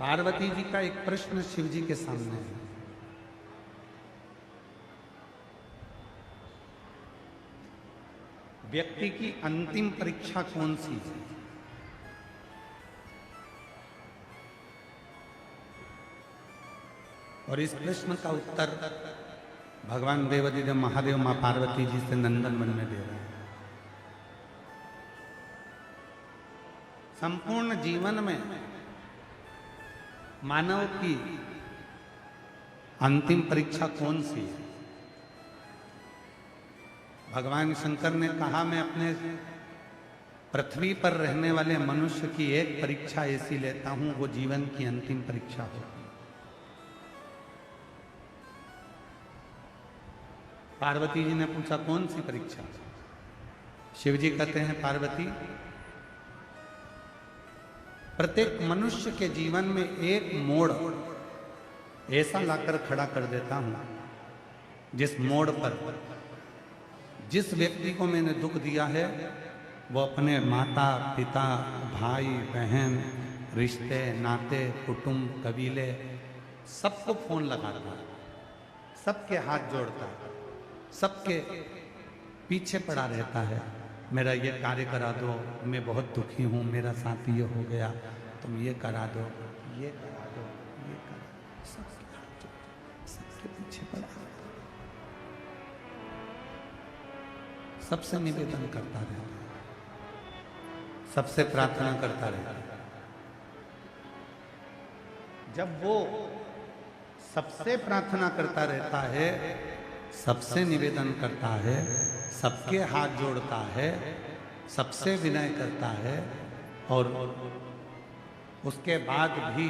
पार्वती जी का एक प्रश्न शिव जी के सामने है। व्यक्ति की अंतिम परीक्षा कौन सी है? और इस प्रश्न का उत्तर भगवान देवादिदेव महादेव मां पार्वती जी से नंदन वन में दे रहे हैं। संपूर्ण जीवन में मानव की अंतिम परीक्षा कौन सी है? भगवान शंकर ने कहा, मैं अपने पृथ्वी पर रहने वाले मनुष्य की एक परीक्षा ऐसी लेता हूं, वो जीवन की अंतिम परीक्षा होगी। पार्वती जी ने पूछा, कौन सी परीक्षा? शिव जी कहते हैं, पार्वती, प्रत्येक मनुष्य के जीवन में एक मोड़ ऐसा लाकर खड़ा कर देता हूं, जिस मोड़ पर जिस व्यक्ति को मैंने दुख दिया है वो अपने माता पिता भाई बहन रिश्ते नाते कुटुंब कबीले सबको फोन लगाता है, सबके हाथ जोड़ता है, सबके पीछे पड़ा रहता है, मेरा ये कार्य करा दो, मैं बहुत दुखी हूँ, मेरा साथ ये हो गया, तुम ये करा दो, ये करा दो, ये करा दो, सबके हाथ जोड़, सबके पीछे पड़ा, सबसे निवेदन करता रहता है, सबसे प्रार्थना करता रहता है। जब वो सबसे प्रार्थना करता रहता है, सबसे निवेदन करता है, सबके हाथ जोड़ता है, सबसे विनय करता है और उसके बाद भी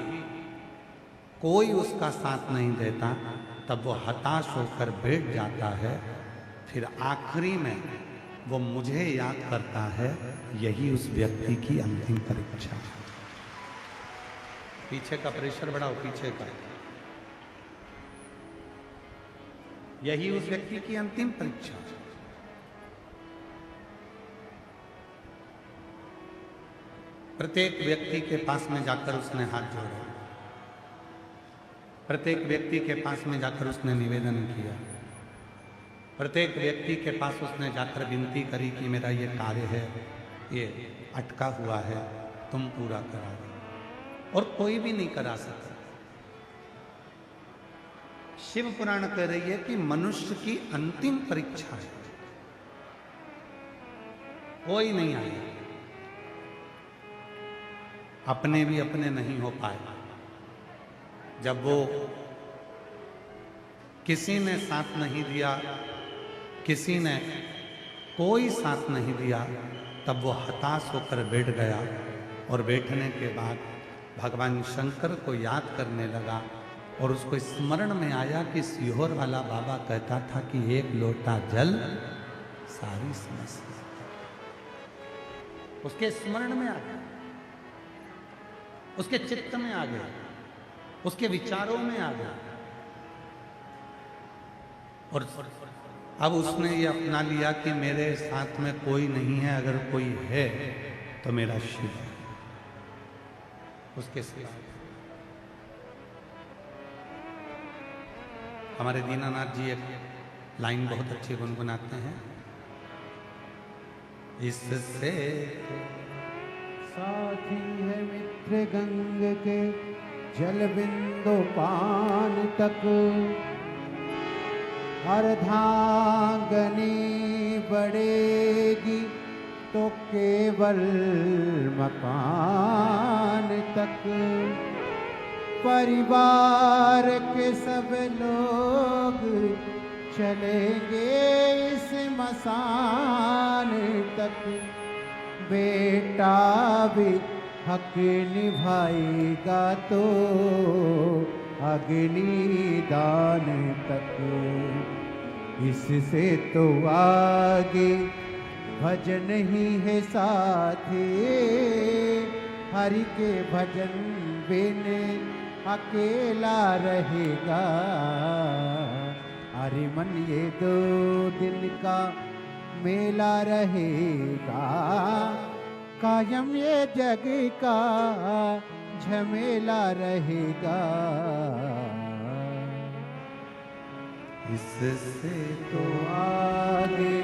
कोई उसका साथ नहीं देता, तब वो हताश होकर बैठ जाता है। फिर आखिरी में वो मुझे याद करता है, यही उस व्यक्ति की अंतिम परीक्षा है। पीछे का प्रेशर बढ़ाओ, पीछे का। यही उस व्यक्ति की अंतिम परीक्षा है। प्रत्येक व्यक्ति के पास में जाकर उसने हाथ जोड़ा, प्रत्येक व्यक्ति के पास में जाकर उसने निवेदन किया, प्रत्येक व्यक्ति के पास उसने जाकर विनती करी कि मेरा ये कार्य है, ये अटका हुआ है, तुम पूरा करा दो। और कोई भी नहीं करा सकता। शिव पुराण कह रही है कि मनुष्य की अंतिम परीक्षा है, कोई नहीं आएगा। अपने भी अपने नहीं हो पाए। जब वो किसी ने साथ नहीं दिया, किसी ने कोई साथ नहीं दिया, तब वो हताश होकर बैठ गया और बैठने के बाद भगवान शंकर को याद करने लगा और उसको स्मरण में आया कि सीहोर वाला बाबा कहता था कि एक लोटा जल सारी समस्या। उसके स्मरण में आ गया, उसके चित्त में आ गया, उसके विचारों में आ गया और अब उसने ये अपना लिया कि मेरे साथ में कोई नहीं है, अगर कोई है तो मेरा शिव है, उसके सिवा। हमारे दीनानाथ जी एक लाइन बहुत अच्छी गुनगुनाते हैं, इससे साथी है मित्र गंग के जल बिंदु पान तक, अर्धांगनी बढ़ेगी तो केवल मकान तक, परिवार के सब लोग चलेंगे इस मसान तक, बेटा भी हक निभाएगा तो अग्नि दान तक। इससे तो आगे भजन ही है साथी, हरि के भजन बिन अकेला रहेगा। अरे मन ये 2 दिन का मेला रहेगा, कायम ये जग का झमेला रहेगा। इससे तो आगे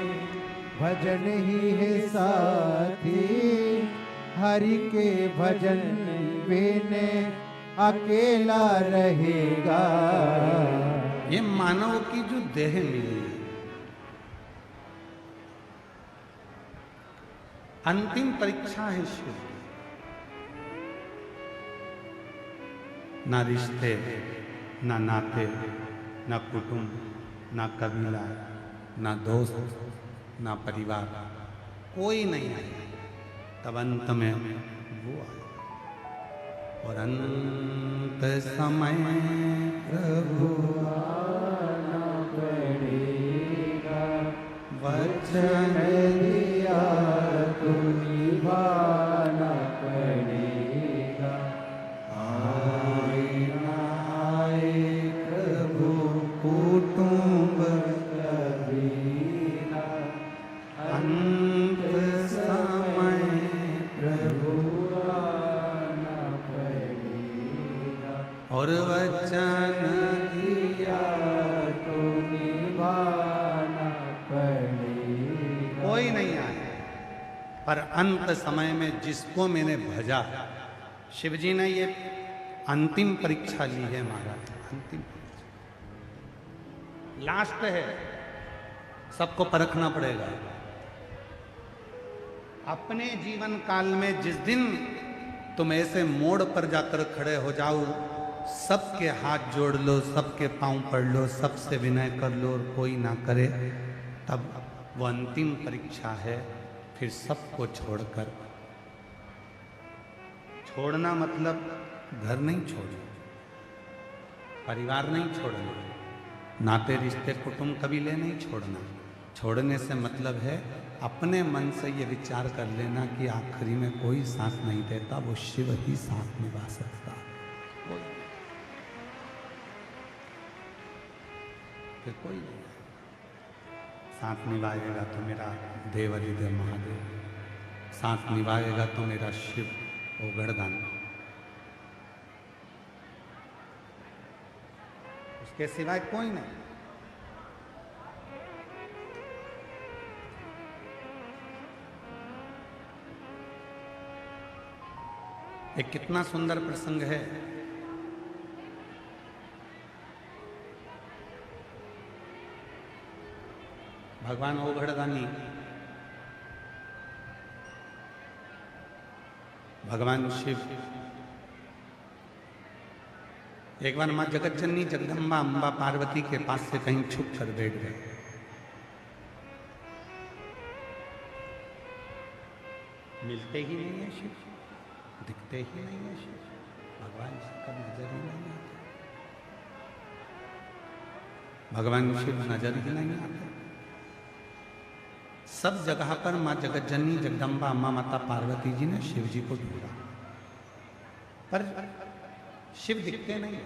भजन ही है साथी, हरि के भजन बिने अकेला रहेगा। ये मानव की जो देह मिली है, अंतिम परीक्षा है शिव की। ना रिश्ते, ना नाते, ना कुटुंब, ना कबीला, ना दोस्त, ना परिवार, कोई नहीं आया। तब अंत में वो आया। और अंत समय प्रभु आना पड़ेगा, वचन दिया तो निभाना पड़ेगा। आए ना आए प्रभु कुटुंब कबीरा, अंत समय प्रभु आना पड़ेगा। और वचन दिया तो निभाना पड़ेगा। कोई नहीं आया। पर अंत समय में जिसको मैंने भजा, शिव जी ने ये अंतिम परीक्षा ली है महाराज। अंतिम लास्ट है, सबको परखना पड़ेगा। अपने जीवन काल में जिस दिन तुम ऐसे मोड़ पर जाकर खड़े हो जाओ, सबके हाथ जोड़ लो, सबके पांव पड़ लो, सबसे विनय कर लो और कोई ना करे, तब वो अंतिम परीक्षा है। फिर सबको छोड़कर, छोड़ना मतलब घर नहीं छोड़ना, परिवार नहीं छोड़ना, नाते रिश्ते कुटुंब कबीले नहीं छोड़ना। छोड़ने से मतलब है अपने मन से ये विचार कर लेना कि आखिरी में कोई साथ नहीं देता, वो शिव ही साथ निभा सकता है। फिर कोई नहीं साथ निभाएगा तो मेरा देवरिदेव महादेव, साथ निभाएगा तो मेरा शिव ओ गढ़दान। उसके सिवाय कोई नहीं। एक कितना सुंदर प्रसंग है। भगवान ओघड़दानी, भगवान शिव एक बार मां जगत जननी जगदम्बा अम्बा पार्वती के पास से कहीं छुप कर बैठ गए। मिलते ही नहीं है शिव, दिखते ही नहीं है शिव, भगवान शिव का नजर ही नहीं आता, भगवान शिव नजर ही नहीं आते। सब जगह पर मां जगत जननी जगदम्बा अम्मा माता पार्वती जी ने शिव जी को ढूंढा, पर शिव दिखते नहीं,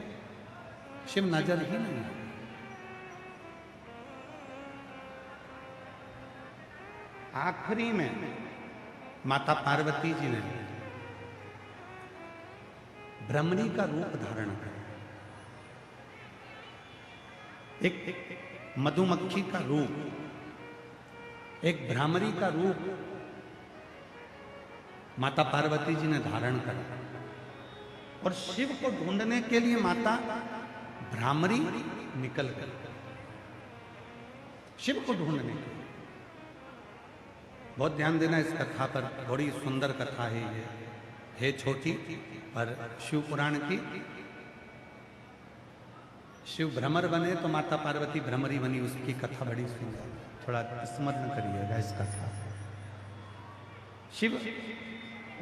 शिव नजर ही नहीं आते। आखिरी में माता पार्वती जी ने भ्रमरी का रूप धारण किया, एक मधुमक्खी का रूप, एक भ्रामरी का रूप माता पार्वती जी ने धारण करा। और शिव को ढूंढने के लिए माता भ्रामरी निकल गई, शिव को ढूंढने के लिए। बहुत ध्यान देना इस कथा पर, बड़ी सुंदर कथा है ये, है छोटी पर शिव पुराण की। शिव भ्रमर बने तो माता पार्वती भ्रमरी बनी, उसकी कथा बड़ी सुंदर, थोड़ा स्मरण करिएगा इस कथा। शिव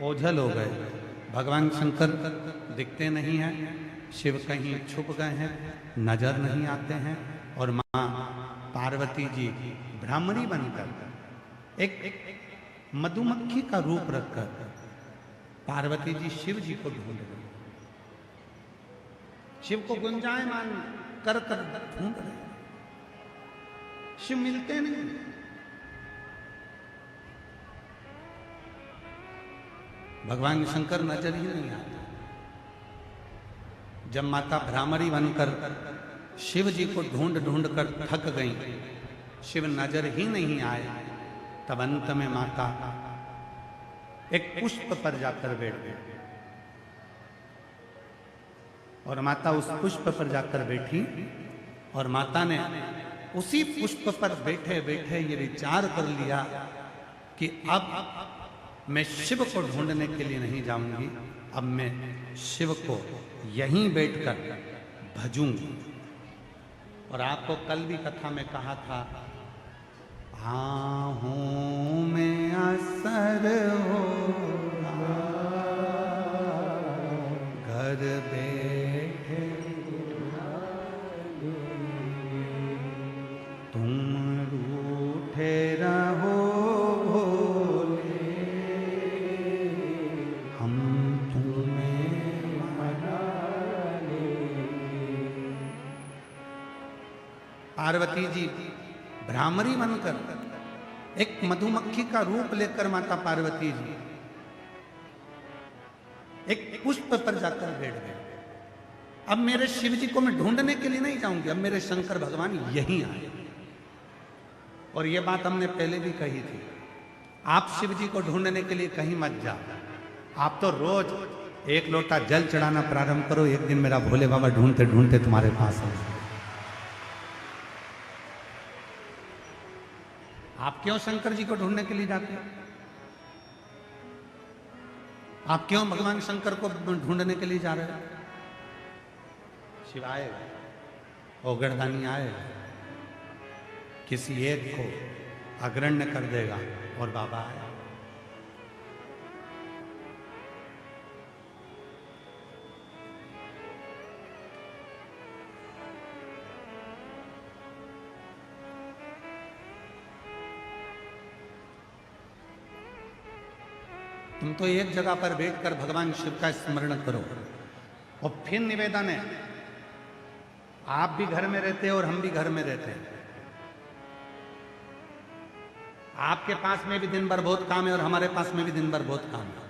ओझल हो गए, भगवान शंकर दिखते नहीं हैं, शिव कहीं छुप गए हैं, नजर नहीं आते हैं। और मां पार्वती जी भ्रामरी बनकर एक मधुमक्खी का रूप रखकर पार्वती जी शिव जी को ढूंढ रहे, शिव को गुंजायमान कर कर ढूंढ रहे, शिव मिलते नहीं। भगवान शंकर नजर ही नहीं आते। जब माता भ्रामरी बनकर शिव जी को ढूंढ ढूंढ कर थक गईं, शिव नजर ही नहीं आए, तब अंत में माता एक पुष्प पर जाकर बैठ गई। और माता उस पुष्प पर जाकर बैठी और माता ने उसी पुष्प पर बैठे बैठे ये विचार कर लिया कि अब मैं शिव को ढूंढने के लिए नहीं जाऊंगी, अब मैं शिव को यहीं बैठकर भजूंगी। और आपको कल भी कथा में कहा था, आहूं में असर हो घर बैठे तुम रूठे रहो भोले, हम तुम्हें मना लेंगे। पार्वती जी भ्रामरी बनकर एक मधुमक्खी का रूप लेकर माता पार्वती जी एक पुष्प पर जाकर बैठ गए। अब मेरे शिव जी को मैं ढूंढने के लिए नहीं जाऊंगी, अब मेरे शंकर भगवान यहीं आए। और यह बात हमने पहले भी कही थी, आप शिव जी को ढूंढने के लिए कहीं मत जाओ, आप तो रोज एक लोटा जल चढ़ाना प्रारंभ करो, एक दिन मेरा भोले बाबा ढूंढते ढूंढते तुम्हारे पास आए। आप क्यों शंकर जी को ढूंढने के लिए जाते हैं? आप क्यों भगवान शंकर को ढूंढने के लिए जा रहे हो? शिव आए, ओगरदानी आए, किसी एक को अग्रण्य कर देगा और बाबा आए। तुम तो एक जगह पर बैठकर भगवान शिव का स्मरण करो। और फिर निवेदन है, आप भी घर में रहते हैं और हम भी घर में रहते हैं, आपके पास में भी दिन भर बहुत काम है और हमारे पास में भी दिन भर बहुत काम है।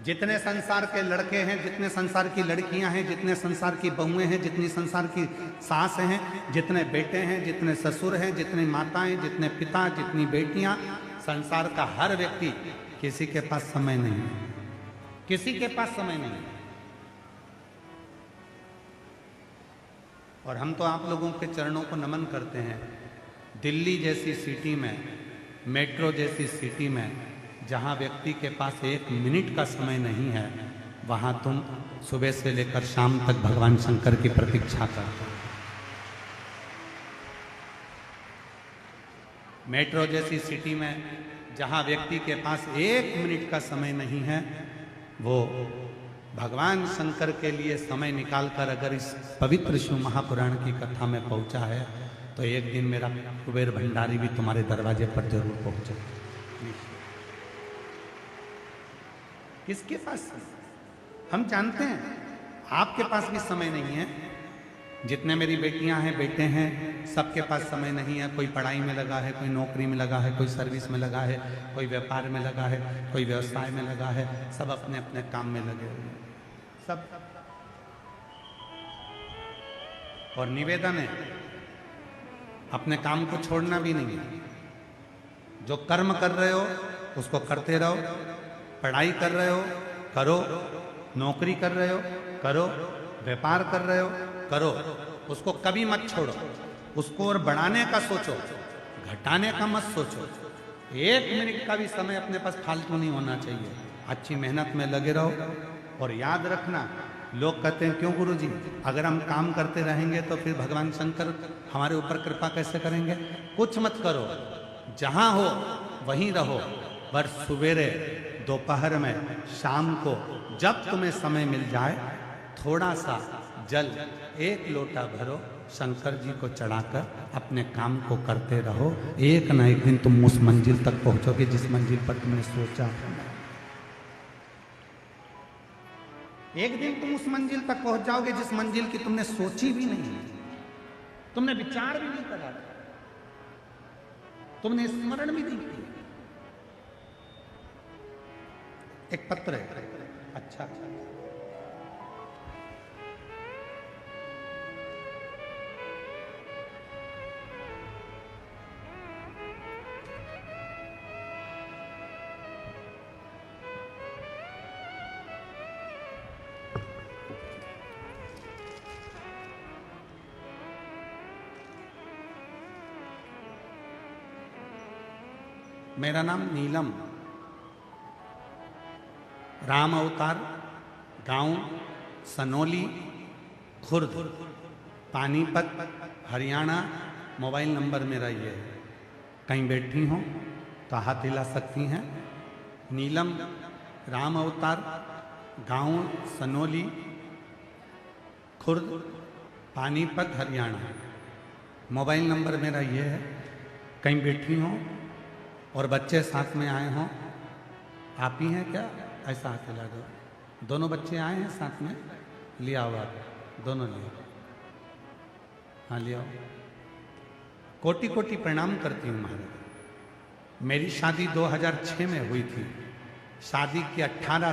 जितने संसार के लड़के हैं, जितने संसार की लड़कियां हैं, जितने संसार की बहुएं हैं, जितनी संसार की सास हैं, जितने बेटे हैं, जितने ससुर हैं, जितनी माताएं, जितने पिता, जितनी बेटियां, संसार का हर व्यक्ति, किसी के पास समय नहीं है, किसी के पास समय नहीं है। और हम तो आप लोगों के चरणों को नमन करते हैं। दिल्ली जैसी सिटी में, मेट्रो जैसी सिटी में, जहां व्यक्ति के पास एक मिनट का समय नहीं है, वहां तुम सुबह से लेकर शाम तक भगवान शंकर की प्रतीक्षा करते हो। मेट्रो जैसी सिटी में जहां व्यक्ति के पास एक मिनट का समय नहीं है, वो भगवान शंकर के लिए समय निकालकर अगर इस पवित्र शिव महापुराण की कथा में पहुंचा है, तो एक दिन मेरा कुबेर भंडारी भी तुम्हारे दरवाजे पर जरूर पहुंचे। किसके पास? हम जानते हैं आपके पास भी समय नहीं है, जितने मेरी बेटियां हैं, बेटे हैं, सबके पास समय नहीं है। कोई पढ़ाई में लगा है, कोई नौकरी में लगा है, कोई सर्विस में लगा है, कोई व्यापार में लगा है, कोई व्यवसाय में लगा है, सब अपने अपने काम में लगे हुए हैं सब। और निवेदन है, अपने काम को छोड़ना भी नहीं है। जो कर्म कर रहे हो उसको करते रहो, पढ़ाई कर रहे हो करो, नौकरी कर रहे हो करो, व्यापार कर रहे हो करो, उसको कभी मत छोड़ो, उसको और बढ़ाने का सोचो, घटाने का मत सोचो। एक मिनट का भी समय अपने पास फालतू नहीं होना चाहिए। अच्छी मेहनत में लगे रहो। और याद रखना, लोग कहते हैं क्यों गुरुजी, अगर हम काम करते रहेंगे तो फिर भगवान शंकर हमारे ऊपर कृपा कैसे करेंगे? कुछ मत करो, जहां हो वहीं रहो, पर सवेरे, दोपहर में, शाम को, जब तुम्हें समय मिल जाए, थोड़ा सा जल, एक लोटा भरो, शंकर जी को चढ़ाकर अपने काम को करते रहो। एक ना एक दिन तुम उस मंजिल तक पहुंचोगे जिस मंजिल पर तुमने सोचा। एक दिन तुम उस मंजिल तक पहुंच जाओगे जिस मंजिल की तुमने सोची भी नहीं, तुमने विचार भी नहीं करा, तुमने स्मरण भी नहीं किया। एक पत्र है, अच्छा मेरा नाम नीलम, राम अवतार, गांव सनोली, खुर्द, पानीपत, हरियाणा। मोबाइल नंबर मेरा ये है। कहीं बैठी हों तो हाथ हिला सकती हैं। नीलम, राम अवतार, गांव सनोली, खुर्द, पानीपत, हरियाणा। मोबाइल नंबर मेरा ये है। कहीं बैठी हों और बच्चे साथ में आए हों, आप ही हैं क्या? ऐसा हाथ हिला दो। दोनों बच्चे आए हैं साथ में, लिया हुआ दोनों लिया। हाँ लिया। कोटि कोटि प्रणाम करती हूँ महाराज। मेरी शादी 2006 में हुई थी। शादी के 18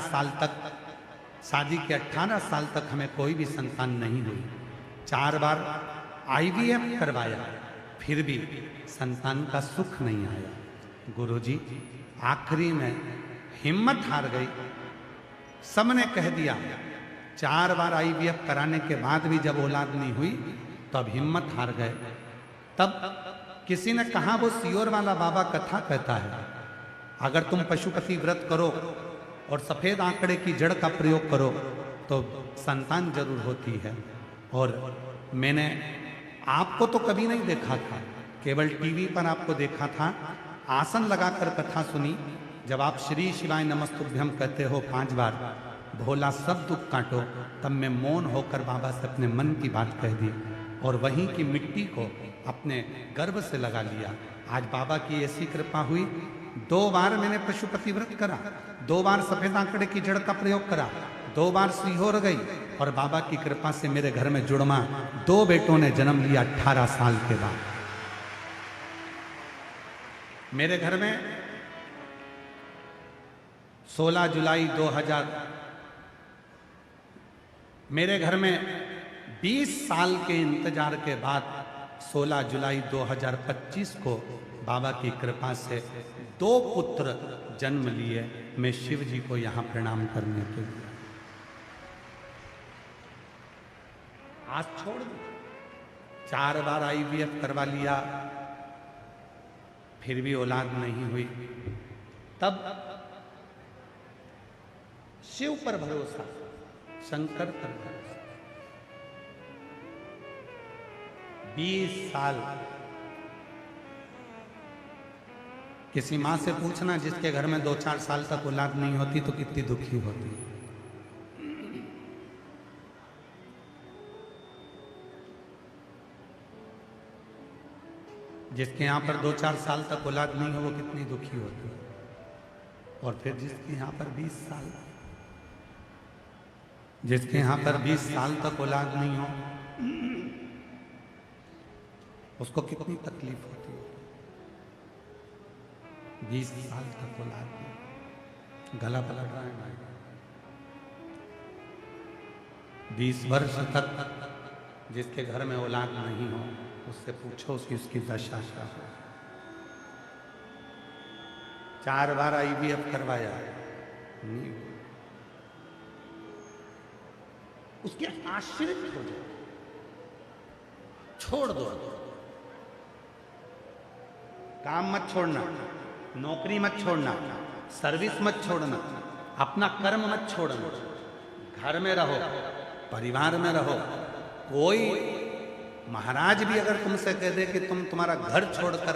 साल तक हमें कोई भी संतान नहीं हुई। 4 बार IVF करवाया, फिर भी संतान का सुख नहीं आया। गुरुजी, आखिरी में हिम्मत हार गई। सबने कह दिया, 4 बार IVF कराने के बाद भी जब औलाद नहीं हुई तब हिम्मत हार गए। तब किसी ने कहा, वो सियोर वाला बाबा कथा कहता है, अगर तुम पशुपति व्रत करो और सफेद आंकड़े की जड़ का प्रयोग करो तो संतान जरूर होती है। और मैंने आपको तो कभी नहीं देखा था, केवल टीवी पर आपको देखा था। आसन लगाकर कथा सुनी। जब आप श्री शिवाय नमस्तुभ्यम कहते हो 5 बार, भोला सब दुख काटो, तब मैं मौन होकर बाबा से अपने मन की बात कह दी और वहीं की मिट्टी को अपने गर्भ से लगा लिया। आज बाबा की ऐसी कृपा हुई, 2 बार मैंने पशुपति व्रत करा, 2 बार सफेद आंकड़े की जड़ का प्रयोग करा, 2 बार सिहोर गई और बाबा की कृपा से मेरे घर में जुड़मा 2 बेटों ने जन्म लिया 18 साल के बाद। मेरे घर में 16 जुलाई 2000, मेरे घर में 20 साल के इंतजार के बाद 16 जुलाई 2025 को बाबा की कृपा से 2 पुत्र जन्म लिए। मैं शिव जी को यहां प्रणाम करने के लिए आज छोड़ दी। 4 बार IVF करवा लिया, फिर भी औलाद नहीं हुई। तब शिव पर भरोसा, शंकर पर भरोसा। 20 साल। किसी माँ से पूछना जिसके घर में 2-4 साल तक औलाद नहीं होती तो कितनी दुखी होती। जिसके यहाँ पर 2-4 साल तक औलाद नहीं हो वो कितनी दुखी होती। और फिर जिसके यहाँ पर 20 साल, जिसके यहाँ पर 20 साल तक औलाद नहीं हो उसको कितनी तकलीफ होती है। 20 साल तक औलाद नहीं, गला पलट रहा है भाई। 20 वर्ष तक जिसके घर में औलाद नहीं हो उससे पूछो उसकी दशा क्या हो। 4 बार IVF करवाया, नहीं हुआ। उसके आश्रित हो जाओ, छोड़ दो। काम मत छोड़ना, नौकरी मत छोड़ना, सर्विस मत छोड़ना, अपना कर्म मत छोड़ना। घर में रहो, परिवार में रहो। कोई महाराज भी अगर तुमसे कह दे कि तुम्हारा घर छोड़कर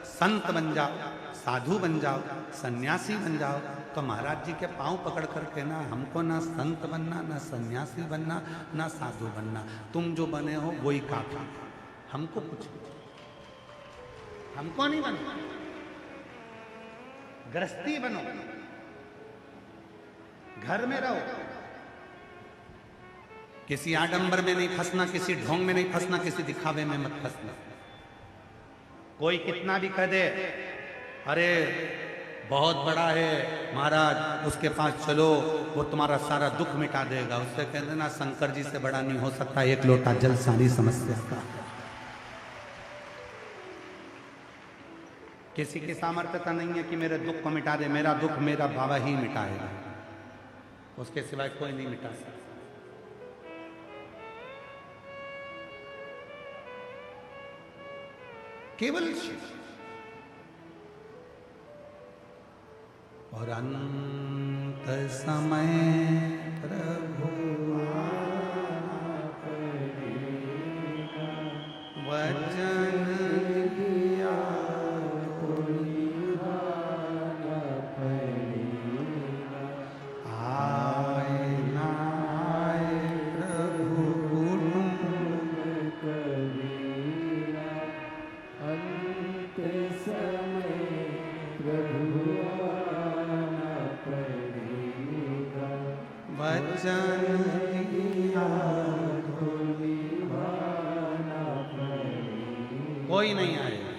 संत बन जाओ, साधु बन जाओ, सन्यासी बन जाओ, तो महाराज जी के पांव पकड़ कर कहना, हमको ना संत बनना, ना सन्यासी बनना, ना साधु बनना। तुम जो बने हो वही काफी। हमको कुछ हमको नहीं बनना। गृहस्थी बनो, घर में रहो, किसी आडंबर में नहीं फंसना, किसी ढोंग में नहीं फंसना, किसी दिखावे में मत फंसना। कोई कितना भी कह दे, अरे बहुत बड़ा है महाराज, उसके पास चलो, वो तुम्हारा सारा दुख मिटा देगा। उससे कह देना शंकर जी से बड़ा नहीं हो सकता 1 लोटा जल सारी समस्या का। किसी की सामर्थ्यता नहीं है कि मेरे दुख को मिटा दे। मेरा दुख मेरा बाबा ही मिटाएगा, उसके सिवाय कोई नहीं मिटा सकता। केवल शिव। और अंत समय प्रभु वचन दिया आए ना आए प्रभु अंत समय प्रभु आना पड़ेगा। वचन दिया कोई नहीं आएगा।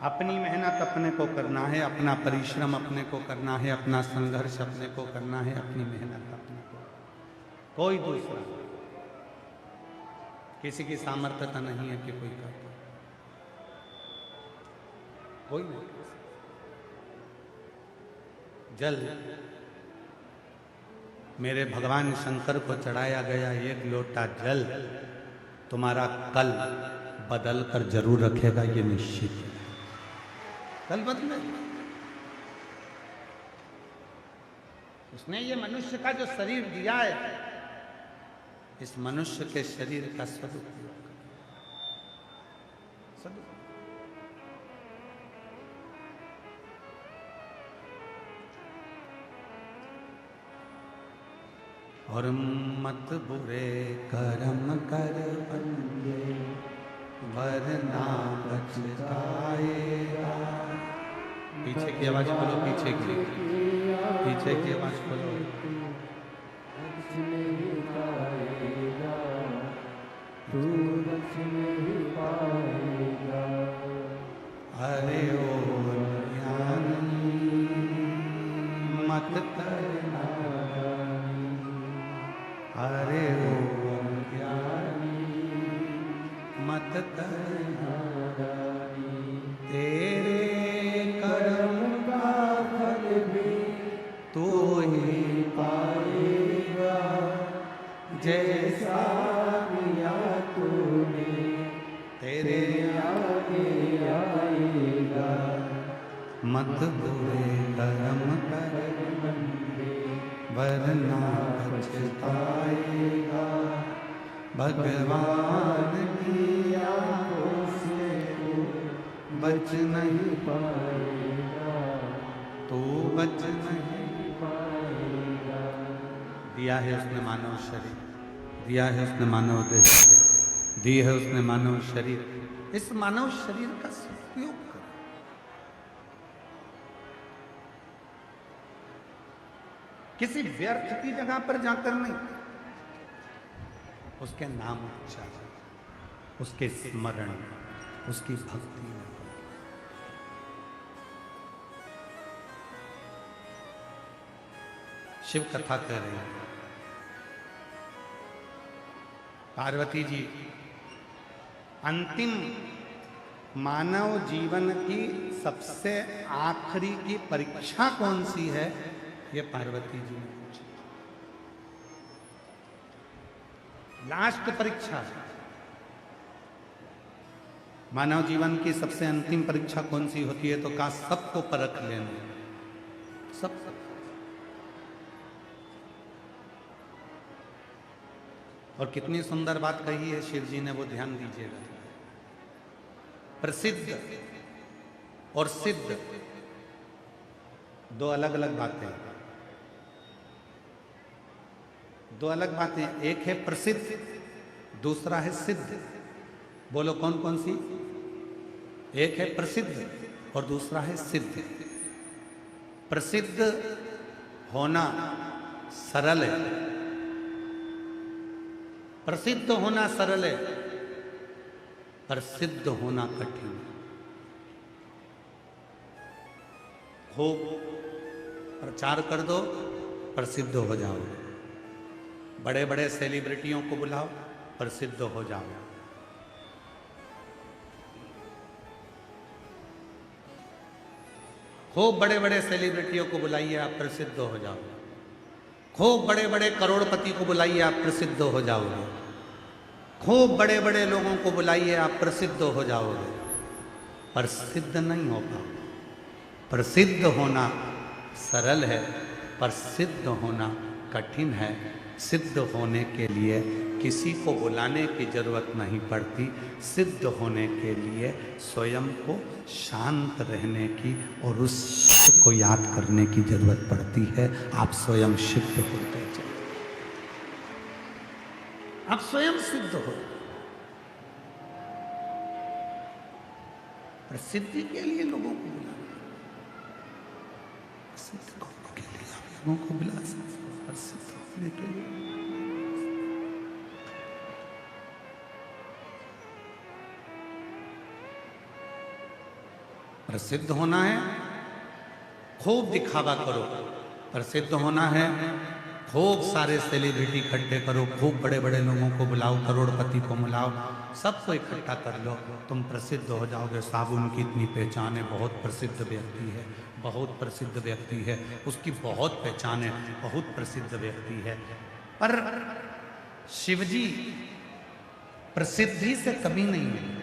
अपनी मेहनत अपने को करना है, अपना परिश्रम अपने को करना है, अपना संघर्ष अपने को करना है, अपनी मेहनत अपने को। कोई दूसरा किसी की सामर्थ्यता नहीं है कि कोई करता, कोई नहीं। जल मेरे भगवान शंकर को चढ़ाया गया एक लोटा जल तुम्हारा कल बदल कर जरूर रखेगा, ये निश्चित है। कल बदले। उसने ये मनुष्य का जो शरीर दिया है, इस मनुष्य के शरीर का सदुपयोग और मत बुरे कर्म कर बंदे वरना पछताएगा। पीछे की आवाज खोलो, पीछे की आवाज खोलो। अरे ओ ज्ञानी मत करना, अरे ओ ज्ञानी मत करना, तेरे कर्म का फल भी तू ही पाएगा, जैसा किया तूने तेरे आगे आएगा। मत बुरे कर्म कर वरना पछताएगा, भगवान की आंखों से बच नहीं पाएगा, तू बच नहीं पाएगा। दिया है उसने मानव शरीर, दिया है उसने मानव देह, दी है उसने मानव शरीर। इस मानव शरीर का सदुपयोग करो। किसी व्यर्थ की जगह पर जाकर नहीं, उसके नाम उच्चारण, उसके स्मरण, उसकी भक्ति में। शिव कथा कह रहे हैं, पार्वती जी अंतिम मानव जीवन की सबसे आखिरी की परीक्षा कौन सी है, ये पार्वती जी ने पूछा। लास्ट परीक्षा, मानव जीवन की सबसे अंतिम परीक्षा कौन सी होती है, तो कहा सबको परख लेना, सब। और कितनी सुंदर बात कही है शिव जी ने, वो ध्यान दीजिएगा। प्रसिद्ध और सिद्ध दो अलग अलग बातें, दो अलग बातें। एक है प्रसिद्ध, दूसरा है सिद्ध। बोलो कौन कौन सी? एक है प्रसिद्ध और दूसरा है सिद्ध। प्रसिद्ध होना सरल है, प्रसिद्ध होना सरल है, प्रसिद्ध होना कठिन। खूब प्रचार कर दो, प्रसिद्ध हो जाओ। बड़े बड़े सेलिब्रिटियों को बुलाओ, प्रसिद्ध हो जाओ। खूब बड़े बड़े सेलिब्रिटियों को बुलाइए, आप प्रसिद्ध हो जाओ। खूब बड़े बड़े करोड़पति को बुलाइए, आप प्रसिद्ध हो जाओगे। खूब बड़े बड़े लोगों को बुलाइए, आप प्रसिद्ध हो जाओगे, प्रसिद्ध नहीं हो पाओगे। प्रसिद्ध होना सरल है, पर सिद्ध होना कठिन है। सिद्ध होने के लिए किसी को बुलाने की जरूरत नहीं पड़ती। सिद्ध होने के लिए स्वयं को शांत रहने की और उस शिव को याद करने की जरूरत पड़ती है। आप स्वयं सिद्ध होते चले, आप स्वयं सिद्ध हो। प्रसिद्धि के लिए लोगों को बुलाना, सिद्ध होने के लिए आप लोगों को बुला सकते, प्रसिद्ध होने के लिए प्रसिद्ध होना है, खूब दिखावा करो। प्रसिद्ध होना है, खूब सारे सेलिब्रिटी इकट्ठे करो, खूब बड़े बड़े लोगों को बुलाओ, करोड़पति को बुलाओ, सबको इकट्ठा कर लो, तुम प्रसिद्ध हो जाओगे। साबुन की इतनी पहचान है, बहुत प्रसिद्ध व्यक्ति है, बहुत प्रसिद्ध व्यक्ति है, उसकी बहुत पहचान है, बहुत प्रसिद्ध व्यक्ति है। पर शिवजी प्रसिद्धि से कभी नहीं है।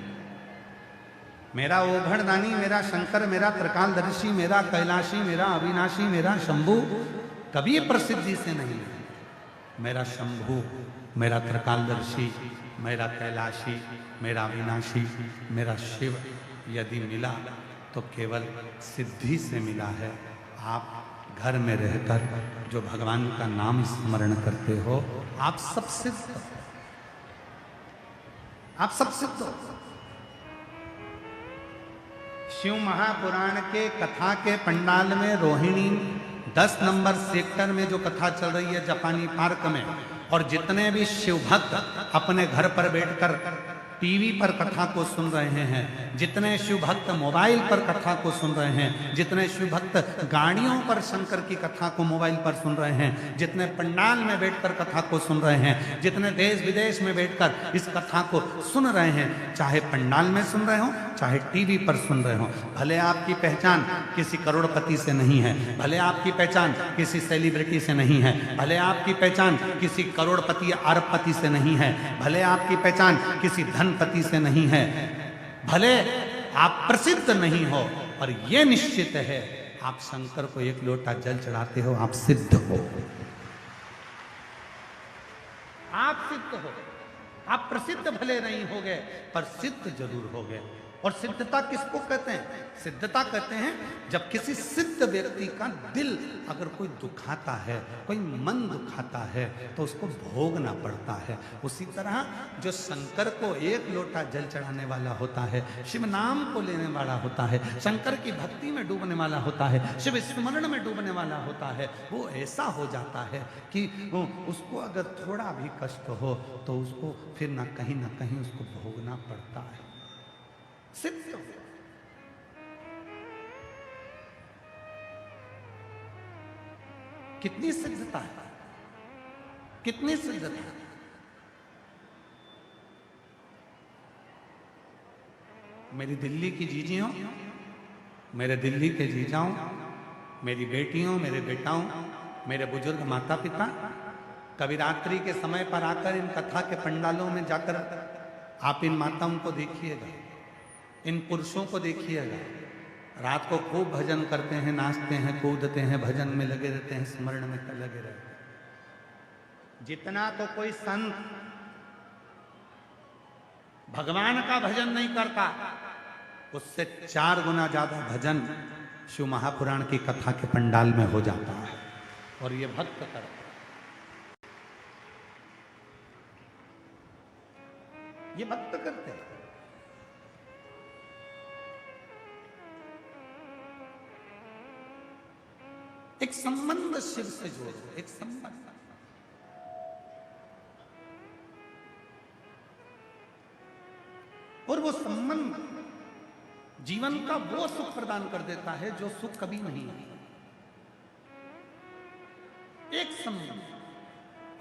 मेरा ओघड़दानी, मेरा शंकर, मेरा त्रिकालदर्शी, मेरा कैलाशी, मेरा अविनाशी, मेरा शंभू कभी प्रसिद्धि से नहीं है। मेरा शंभू, मेरा त्रिकालदर्शी, मेरा कैलाशी, मेरा अविनाशी, मेरा शिव यदि मिला तो केवल सिद्धि से मिला है। आप घर में रहकर जो भगवान का नाम स्मरण करते हो, आप सब सिद्ध हो, आप सब सिद्ध हो। शिव महापुराण के कथा के पंडाल में रोहिणी 10 नंबर सेक्टर में जो कथा चल रही है जापानी पार्क में, और जितने भी शिव भक्त अपने घर पर बैठकर टीवी पर कथा को सुन रहे हैं, जितने शिव भक्त मोबाइल पर कथा को सुन रहे हैं, जितने शिव भक्त गाड़ियों पर शंकर की कथा को मोबाइल पर सुन रहे हैं, जितने पंडाल में बैठकर कथा को सुन रहे हैं, जितने देश विदेश में बैठकर इस कथा को सुन रहे हैं, चाहे पंडाल में सुन रहे हो, चाहे टीवी पर सुन रहे हो, भले आपकी पहचान किसी करोड़पति से नहीं है, भले आपकी पहचान किसी सेलिब्रिटी से नहीं है, भले आपकी पहचान किसी करोड़पति अरबपति से नहीं है, भले आपकी पहचान किसी धनपति से नहीं है, भले आप प्रसिद्ध नहीं हो, पर यह निश्चित है आप शंकर को एक लोटा जल चढ़ाते हो, आप सिद्ध हो, आप सिद्ध हो। आप प्रसिद्ध भले नहीं हो गए, पर सिद्ध जरूर हो गए। और सिद्धता किसको कहते हैं? सिद्धता कहते हैं जब किसी सिद्ध व्यक्ति का दिल अगर कोई दुखाता है, कोई मन दुखाता है, तो उसको भोगना पड़ता है। उसी तरह जो शंकर को एक लोटा जल चढ़ाने वाला होता है, शिव नाम को लेने वाला होता है, शंकर की भक्ति में डूबने वाला होता है, शिव स्मरण में डूबने वाला होता है, वो ऐसा हो जाता है कि उसको अगर थोड़ा भी कष्ट हो तो उसको फिर ना कहीं उसको भोगना पड़ता है। सिद्ध हो। कितनी सिद्धता है, कितनी सिद्धता है। मेरी दिल्ली की जीजियों, मेरे दिल्ली के जीजाओं, मेरी बेटियों, मेरे बेटाओं, मेरे बुजुर्ग माता पिता, कभी रात्रि के समय पर आकर इन कथा के पंडालों में जाकर आप इन माताओं को देखिएगा, इन पुरुषों को देखिएगा, रात को खूब भजन करते हैं, नाचते हैं, कूदते हैं, भजन में लगे रहते हैं, स्मरण में लगे रहते हैं। जितना तो कोई संत भगवान का भजन नहीं करता, उससे 4 गुना ज्यादा भजन शिव महापुराण की कथा के पंडाल में हो जाता है। और ये भक्त करता है, ये भक्त करते हैं। एक संबंध शिव से जोड़ो, एक संबंध। और वो संबंध जीवन का वो सुख प्रदान कर देता है जो सुख कभी नहीं है। एक संबंध।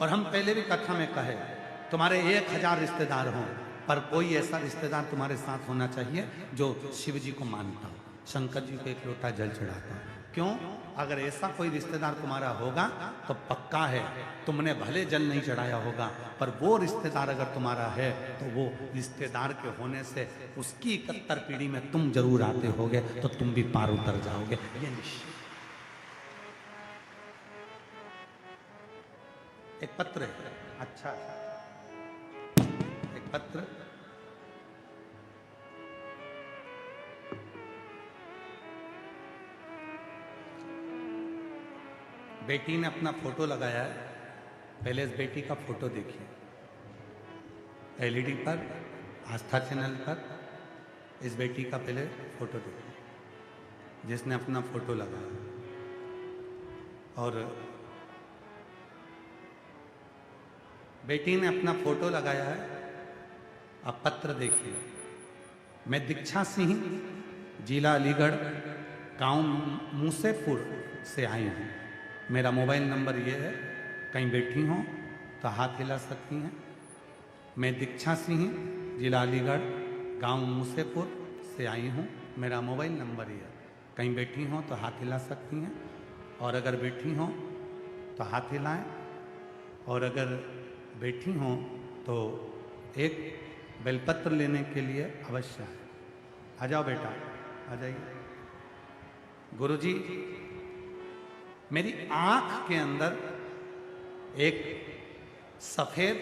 और हम पहले भी कथा में कहे, तुम्हारे 1000 रिश्तेदार हों, पर कोई ऐसा रिश्तेदार तुम्हारे साथ होना चाहिए जो शिव जी को मानता हो, शंकर जी को एक लोटा जल चढ़ाता हो। क्यों? अगर ऐसा कोई रिश्तेदार तुम्हारा होगा तो पक्का है तुमने भले जल नहीं चढ़ाया होगा, पर वो रिश्तेदार अगर तुम्हारा है तो वो रिश्तेदार के होने से उसकी 71 पीढ़ी में तुम जरूर आते होगे, तो तुम भी पार उतर जाओगे, ये निश्चित। एक पत्र है। अच्छा, एक पत्र। बेटी ने अपना फोटो लगाया है। पहले इस बेटी का फोटो देखिए। एलईडी पर, आस्था चैनल पर इस बेटी का पहले फोटो देखिए, जिसने अपना फोटो लगाया। और बेटी ने अपना फोटो लगाया है। अब पत्र देखिए। मैं दीक्षा सिंह, जिला अलीगढ़, गांव मूसेपुर से आई हूँ। मेरा मोबाइल नंबर ये है, कहीं बैठी हों तो हाथ हिला सकती हैं। मैं दीक्षा सिंह, जिला अलीगढ़, गांव मूसेपुर से आई हूँ। मेरा मोबाइल नंबर ये है, कहीं बैठी हों तो हाथ हिला सकती हैं। और अगर बैठी हों तो हाथ हिलाएं, और अगर बैठी हों तो एक बेलपत्र लेने के लिए अवश्य है। आ जाओ बेटा, आ जाइए। गुरुजी, मेरी आंख के अंदर एक सफेद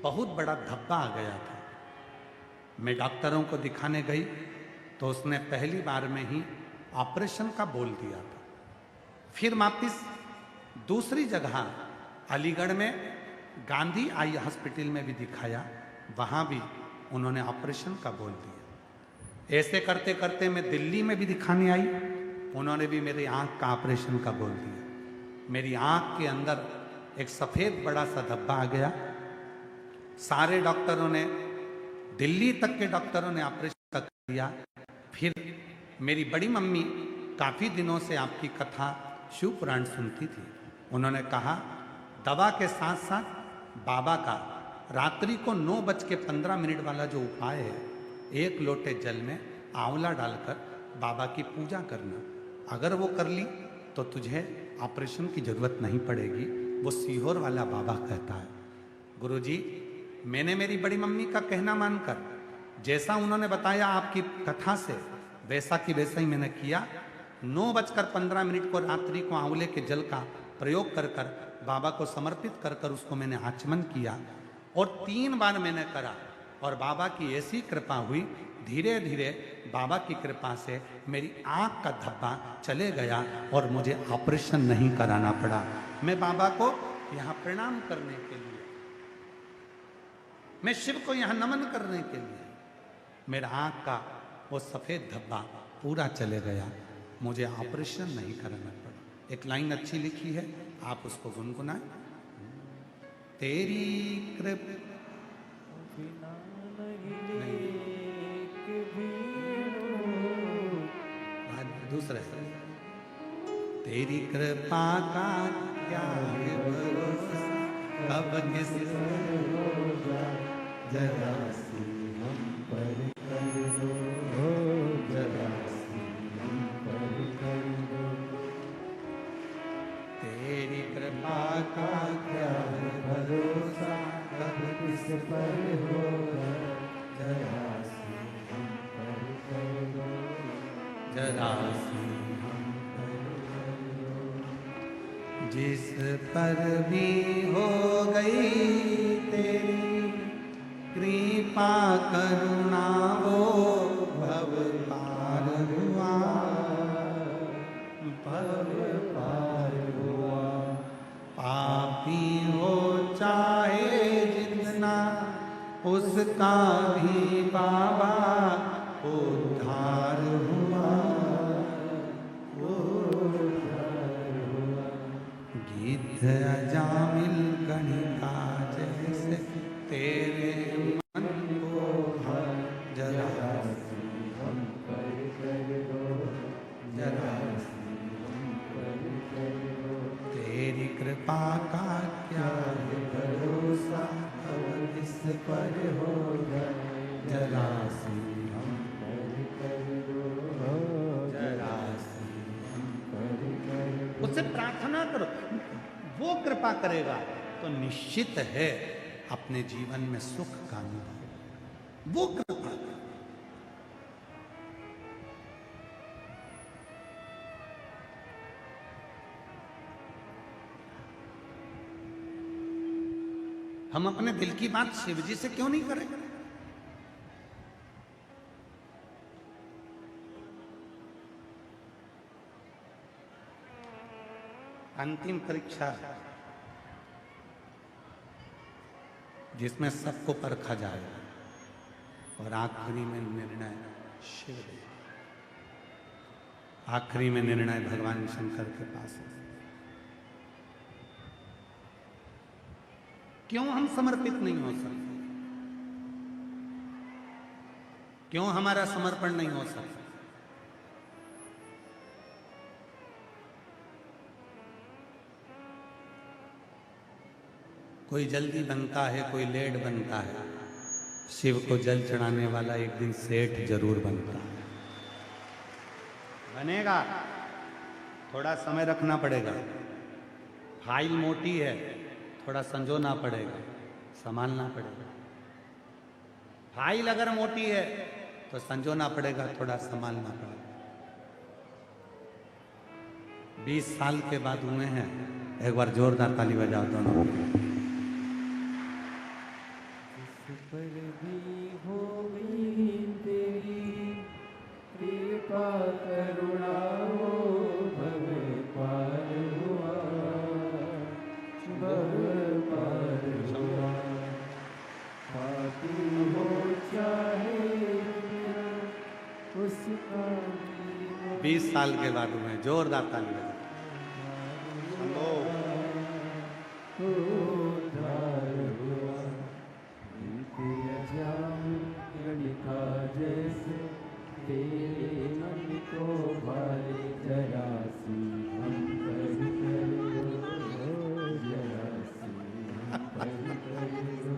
बहुत बड़ा धब्बा आ गया था। मैं डॉक्टरों को दिखाने गई तो उसने पहली बार में ही ऑपरेशन का बोल दिया था। फिर वापिस दूसरी जगह अलीगढ़ में गांधी आई हॉस्पिटल में भी दिखाया, वहां भी उन्होंने ऑपरेशन का बोल दिया। ऐसे करते करते मैं दिल्ली में भी दिखाने आई, उन्होंने भी मेरी आंख का ऑपरेशन का बोल दिया। मेरी आंख के अंदर एक सफेद बड़ा सा धब्बा आ गया। सारे डॉक्टरों ने, दिल्ली तक के डॉक्टरों ने ऑपरेशन का किया। फिर मेरी बड़ी मम्मी काफी दिनों से आपकी कथा शिव पुराण सुनती थी। उन्होंने कहा दवा के साथ साथ बाबा का रात्रि को 9:15 वाला जो उपाय है, 1 लोटे जल में आंवला डालकर बाबा की पूजा करना, अगर वो कर ली तो तुझे ऑपरेशन की जरूरत नहीं पड़ेगी, वो सीहोर वाला बाबा कहता है। गुरुजी, मैंने मेरी बड़ी मम्मी का कहना मानकर जैसा उन्होंने बताया आपकी कथा से, वैसा की वैसा ही मैंने किया। 9:15 को रात्रि को आंवले के जल का प्रयोग कर कर बाबा को समर्पित कर कर उसको मैंने आचमन किया, और 3 बार मैंने करा, और बाबा की ऐसी कृपा हुई, धीरे धीरे बाबा की कृपा से मेरी आंख का धब्बा चले गया और मुझे ऑपरेशन नहीं कराना पड़ा। मैं बाबा को यहाँ प्रणाम करने के लिए, मैं शिव को यहाँ नमन करने के लिए, मेरा आंख का वो सफेद धब्बा पूरा चले गया, मुझे ऑपरेशन नहीं कराना पड़ा। एक लाइन अच्छी लिखी है, आप उसको गुनगुनाएं। तेरी कृपा दूसरा है, तेरी कृपा का क्या है भरोसा, कब किस जरा सी हम पर कर दो, जरा सी हम पर कर दो। तेरी कृपा का क्या है भरोसा, कब किस पर होगा, जरा सी हम पर कर दो, जरा सी हम पर कर दो। जिस पर भी हो गई तेरी कृपा करुणा, वो भव पार हुआ, भव पार हुआ। पापी हो चाहे जितना, उसका भी बाबा उद्धार हुआ, उद्धार हुआ। गीत अजामिल गणिका जैसे तेरे मन को भर, जरा सी हम पर कर दो, जरा सी हम पर कर दो। तेरी कृपा का क्या है भरोसा, अब इस पर होगा, जरा सी हम पर कर दो, जरा सी हम पर कर दो। उससे प्रार्थना करो, वो कृपा करेगा तो निश्चित है अपने जीवन में सुख का अनुभव, वो कृपा। हम अपने दिल की बात शिव जी से क्यों नहीं करें? अंतिम परीक्षा जिसमें सबको परखा जाएगा और आखिरी में निर्णय शिव देगा। आखिरी में निर्णय भगवान शंकर के पास है। क्यों हम समर्पित नहीं हो सकते? क्यों हमारा समर्पण नहीं हो सकता? कोई जल्दी बनता है, कोई लेट बनता है। शिव को जल चढ़ाने वाला एक दिन सेठ जरूर बनता है। बनेगा, थोड़ा समय रखना पड़ेगा। फाइल मोटी है, थोड़ा संजोना पड़ेगा, संभालना पड़ेगा। फाइल अगर मोटी है तो संजोना पड़ेगा, थोड़ा संभालना पड़ेगा। 20 साल के बाद हुए हैं। एक बार जोरदार ताली बजाओ दोनों। पर भी होगी तेरी कृपा करुणा हो, भव पार हुआ, भव पार हुआ। पापी हो चाहे उसका 20 साल के बाद हुए हैं। जोरदार ताली बजाओ। उद्धार हुआ। गणिका जैसे तेरे मन को भारे, जरा सी हम पर कर दो, जरा सी हम पर कर दो।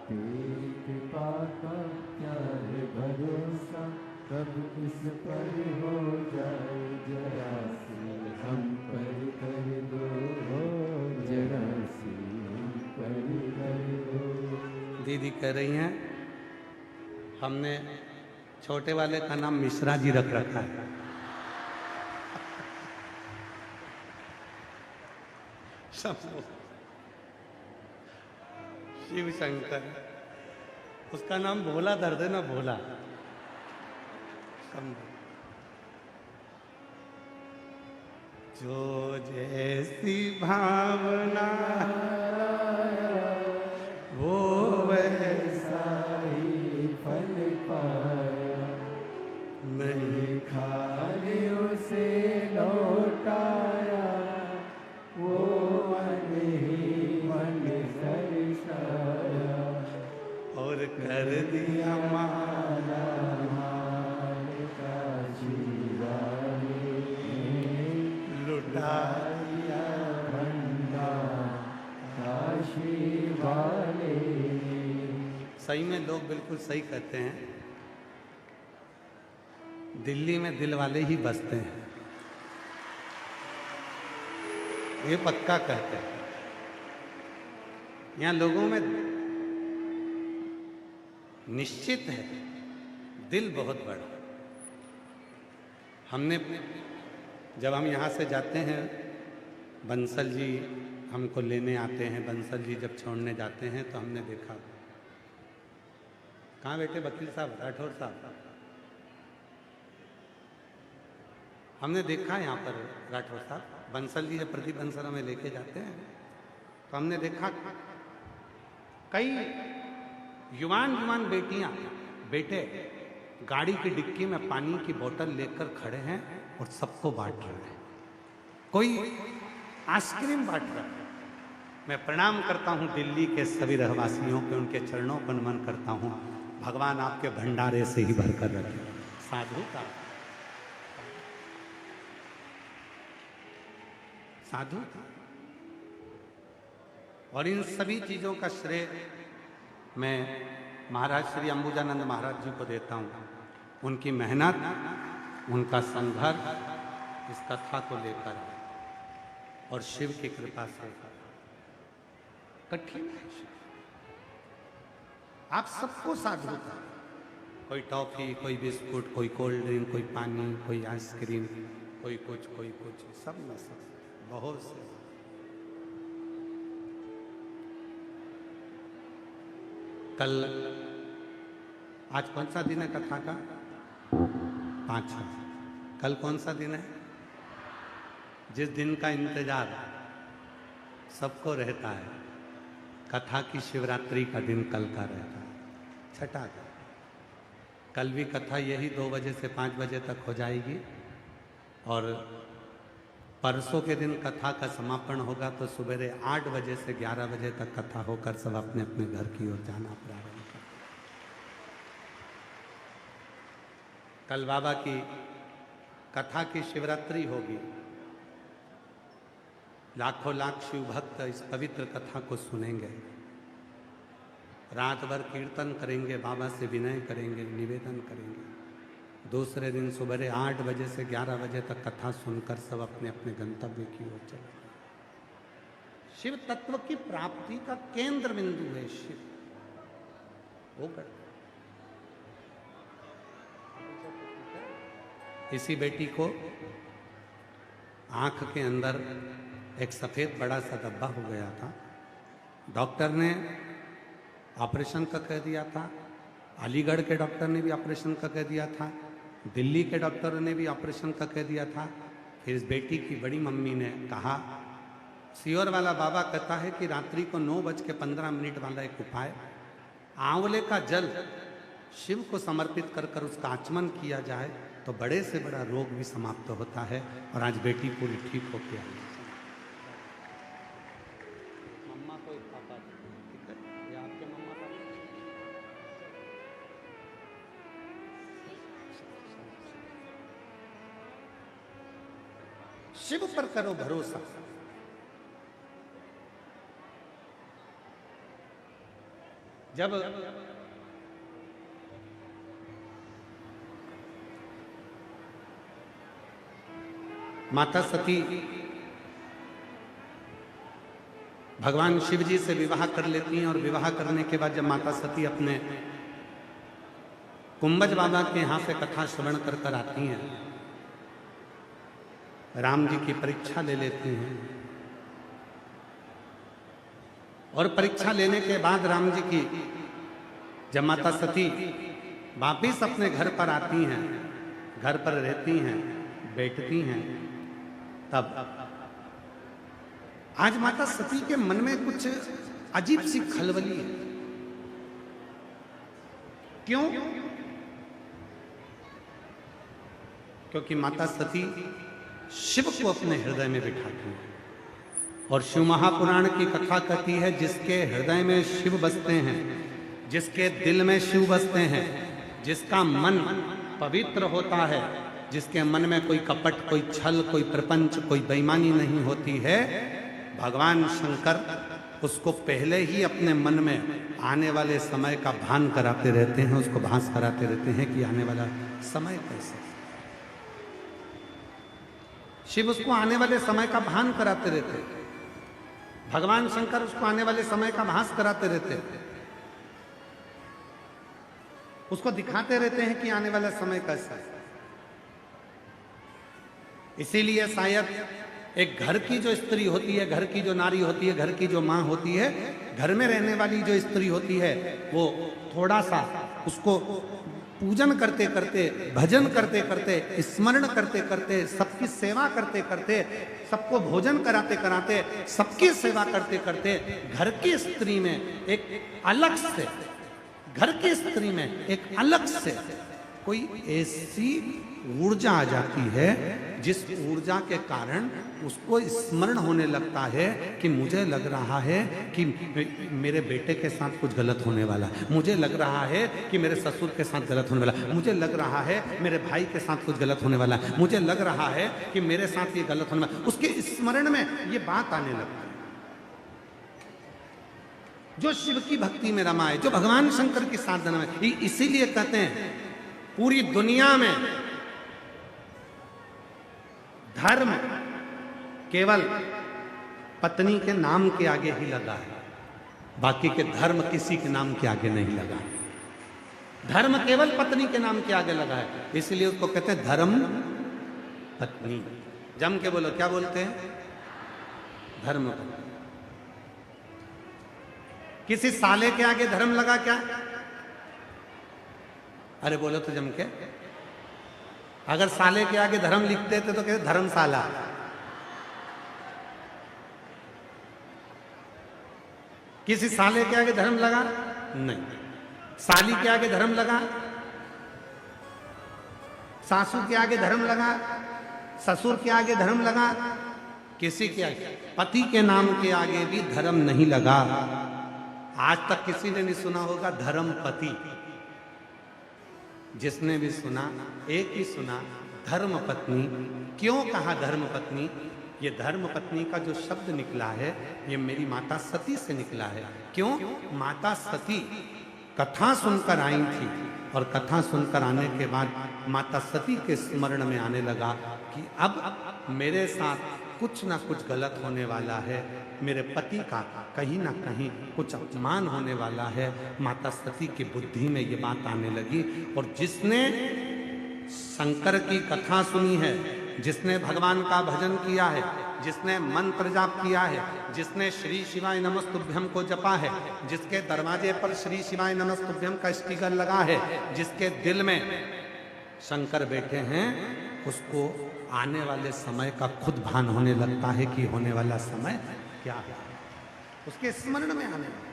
तेरी कृपा का क्या है भरोसा, कब किस पर हो जाए, जरा सी हम पर कर दो, जरा सी हम पर कर दो। दीदी कह रही हैं हमने छोटे वाले का नाम मिश्रा जी रख रखा है। शिव शंकर, उसका नाम भोला धर देना, भोला। जो जैसी भावना वो वैसा ही फल पाया, नहीं खाली उसे लौटाया, वो मन ही मन दर्शाया, और कर दिया माला माल का जीवाने, लुटा दिया भंडार काशी वाले। सही में लोग बिल्कुल सही कहते हैं, दिल्ली में दिल वाले ही बसते हैं। ये पक्का कहते हैं। यहाँ लोगों में निश्चित है दिल बहुत बड़ा। हमने जब हम यहाँ से जाते हैं, बंसल जी हमको लेने आते हैं, बंसल जी जब छोड़ने जाते हैं तो हमने देखा। कहाँ बैठे वकील साहब, राठौर साहब? हमने देखा यहाँ पर राठौर साहब, बंसल जी जब प्रदीप बंसल हमें लेके जाते हैं तो हमने देखा कई युवान युवान बेटियां बेटे गाड़ी की डिक्की में पानी की बोतल लेकर खड़े हैं और सबको बांट रहे हैं। कोई आइसक्रीम बांट रहा है। मैं प्रणाम करता हूं दिल्ली के सभी रहवासियों के, उनके चरणों पर नमन करता हूं। भगवान आपके भंडारे से ही भरकर रखे। साधु का साधु था। और इन सभी चीजों का श्रेय मैं महाराज श्री अंबुजानंद महाराज जी को देता हूँ। उनकी मेहनत, उनका संघर्ष इस कथा को लेकर और शिव की कृपा से कठिन है। आप सबको साधु था। कोई टॉफी, कोई बिस्कुट, कोई कोल्ड ड्रिंक, कोई पानी, कोई आइसक्रीम, कोई कुछ, सब में सब बहुत से। कल आज कौन सा दिन है कथा का? 5वां। कल कौन सा दिन है? जिस दिन का इंतजार सबको रहता है, कथा की शिवरात्रि का दिन कल का रहता है, छठा का। कल भी कथा यही 2 बजे से 5 बजे तक हो जाएगी और परसों के दिन कथा का समापन होगा तो सुबह 8 बजे से 11 बजे तक कथा होकर सब अपने अपने घर की ओर जाना प्रारंभ कर। कल बाबा की कथा की शिवरात्रि होगी। लाखों लाख शिव भक्त इस पवित्र कथा को सुनेंगे, रात भर कीर्तन करेंगे, बाबा से विनय करेंगे, निवेदन करेंगे। दूसरे दिन सुबह 8 बजे से 11 बजे तक कथा सुनकर सब अपने अपने गंतव्य की ओर चले। शिव तत्व की प्राप्ति का केंद्र बिंदु है शिव। वो कर इसी बेटी को आंख के अंदर एक सफेद बड़ा सा धब्बा हो गया था। डॉक्टर ने ऑपरेशन का कह दिया था, अलीगढ़ के डॉक्टर ने भी ऑपरेशन का कह दिया था, दिल्ली के डॉक्टर ने भी ऑपरेशन का कह दिया था। फिर इस बेटी की बड़ी मम्मी ने कहा, सियोर वाला बाबा कहता है कि रात्रि को 9:15 वाला एक उपाय, आंवले का जल शिव को समर्पित कर कर उसका आचमन किया जाए तो बड़े से बड़ा रोग भी समाप्त होता है। और आज बेटी पूरी ठीक होके आई। मम्मा को पापा, ठीक है, ये आपके मम्मा पापा। शिव पर करो भरोसा। जब माता सती भगवान शिव जी से विवाह कर लेती हैं और विवाह करने के बाद जब माता सती अपने कुंभज बाबा के यहाँ से कथा श्रवण कर कर आती हैं, राम जी की परीक्षा ले लेती हैं और परीक्षा लेने के बाद राम जी की जब माता सती वापिस अपने घर पर आती हैं, घर पर रहती हैं, बैठती हैं, तब आज माता सती के मन में कुछ अजीब सी खलबली है। क्यों? क्योंकि माता सती शिव को अपने हृदय में बिठाती है और शिव महापुराण की कथा कहती है, जिसके हृदय में शिव बसते हैं, जिसके दिल में शिव बसते हैं, जिसका मन पवित्र होता है, जिसके मन में कोई कपट, कोई छल, कोई प्रपंच, कोई बेईमानी नहीं होती है, भगवान शंकर उसको पहले ही अपने मन में आने वाले समय का भान कराते रहते हैं, उसको भास कराते रहते हैं कि आने वाला समय कैसे। शिव उसको आने वाले समय का भान कराते रहते हैं, भगवान शंकर उसको आने वाले समय का भास कराते रहते हैं, उसको दिखाते रहते हैं कि आने वाला समय कैसा है। इसीलिए शायद एक घर की जो स्त्री होती है, घर की जो नारी होती है, घर की जो माँ होती है, घर में रहने वाली जो स्त्री होती है, वो थोड़ा सा उसको पूजन करते करते, भजन करते करते, स्मरण करते करते, सबकी सेवा करते करते, सबको भोजन कराते कराते, सबकी सेवा करते करते, घर की स्त्री में एक अलग से, घर की स्त्री में एक अलग से कोई ऐसी ऊर्जा आ जाती है जिस ऊर्जा के कारण उसको स्मरण होने लगता है कि मुझे लग रहा है कि मेरे बेटे के साथ कुछ गलत होने वाला, मुझे लग रहा है कि मेरे ससुर के साथ गलत होने वाला, मुझे लग रहा है मेरे भाई के साथ कुछ गलत होने वाला, मुझे लग रहा है कि मेरे साथ ये गलत होने वाला। उसके स्मरण में ये बात आने लगती है। जो शिव की भक्ति में रमा है, जो भगवान शंकर की साधना में, इसीलिए कहते हैं पूरी दुनिया में धर्म केवल पत्नी के नाम के आगे ही लगा है, बाकी के धर्म किसी के नाम के आगे नहीं लगा है। धर्म केवल पत्नी के नाम के आगे लगा है, इसलिए उसको कहते हैं धर्म पत्नी। जम के बोलो, क्या बोलते हैं? धर्म पत्नी। किसी साले के आगे धर्म लगा क्या? अरे बोलो तो जम के। अगर साले के आगे धर्म लिखते थे तो कहते धर्मशाला। किसी साले के आगे धर्म लगा? नहीं। साली के आगे धर्म लगा? सासू के आगे धर्म लगा? ससुर के आगे धर्म लगा? किसी के आगे, पति के नाम के आगे भी धर्म नहीं लगा। आज तक किसी ने नहीं सुना होगा धर्मपति। जिसने भी सुना, एक ही सुना, धर्म पत्नी। क्यों कहा धर्म पत्नी? ये धर्म पत्नी का जो शब्द निकला है, ये मेरी माता सती से निकला है। क्यों? माता सती कथा सुनकर आई थी, और कथा सुनकर आने के बाद माता सती के स्मरण में आने लगा कि अब मेरे साथ कुछ ना कुछ गलत होने वाला है, मेरे पति का कहीं ना कहीं कुछ अपमान होने वाला है। माता सती की बुद्धि में ये बात आने लगी। और जिसने शंकर की कथा सुनी है, जिसने भगवान का भजन किया है, जिसने मंत्र जाप किया है, जिसने श्री शिवाय नमस्तुभ्यम को जपा है, जिसके दरवाजे पर श्री शिवाय नमस्तुभ्यम का स्टिकर लगा है, जिसके दिल में शंकर बैठे हैं, उसको आने वाले समय का खुद भान होने लगता है कि होने वाला समय क्या है, उसके स्मरण में आने लगता है।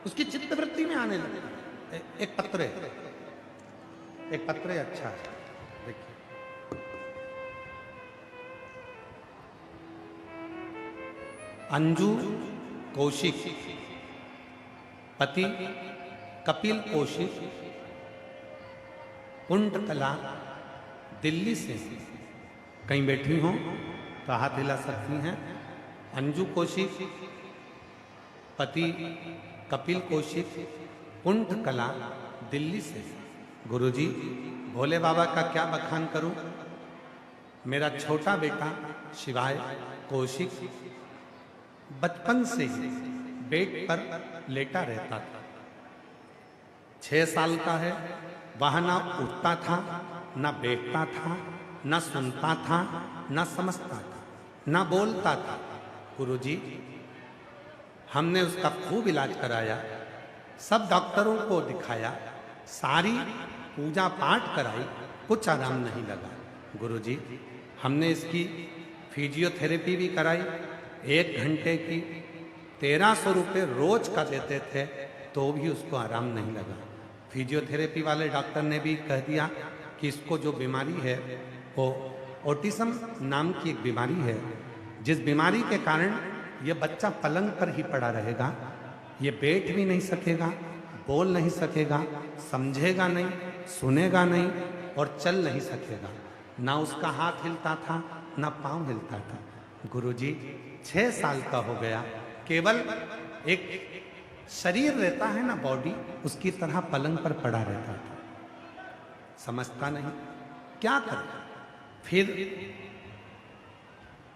उसकी चित्तवृत्ति में आने लगता है। एक पत्र है, एक पत्र है, अच्छा है, देखिए। अंजू कौशिक, पति कपिल कौशिक, पुंडकला, दिल्ली से। कहीं बैठी हो तो हाथ हिला सकती हैं। अंजू कौशिक, पति कपिल कौशिक, पुंडकला, दिल्ली से। गुरुजी, भोले बाबा का क्या बखान करूं? मेरा छोटा बेटा शिवाय कौशिक बचपन से ही बेड पर लेटा रहता था। 6 साल का है, वह ना उठता था, ना बैठता था, ना सुनता था, ना समझता था, ना बोलता था। गुरुजी, हमने उसका खूब इलाज कराया, सब डॉक्टरों को दिखाया, सारी पूजा पाठ कराई, कुछ आराम नहीं लगा। गुरुजी, हमने इसकी फिजियोथेरेपी भी कराई, 1 घंटे की 1300 रुपये रोज का देते थे, तो भी उसको आराम नहीं लगा। फिजियोथेरेपी वाले डॉक्टर ने भी कह दिया कि इसको जो बीमारी है वो ऑटिज्म नाम की एक बीमारी है, जिस बीमारी के कारण ये बच्चा पलंग पर ही पड़ा रहेगा, ये बैठ भी नहीं सकेगा, बोल नहीं सकेगा, समझेगा नहीं, सुनेगा नहीं और चल नहीं सकेगा। ना उसका हाथ हिलता था, ना पांव हिलता था। गुरुजी, 6 साल का हो गया, केवल एक शरीर रहता है ना, बॉडी, उसकी तरह पलंग पर पड़ा रहता था, समझता नहीं, क्या करे। फिर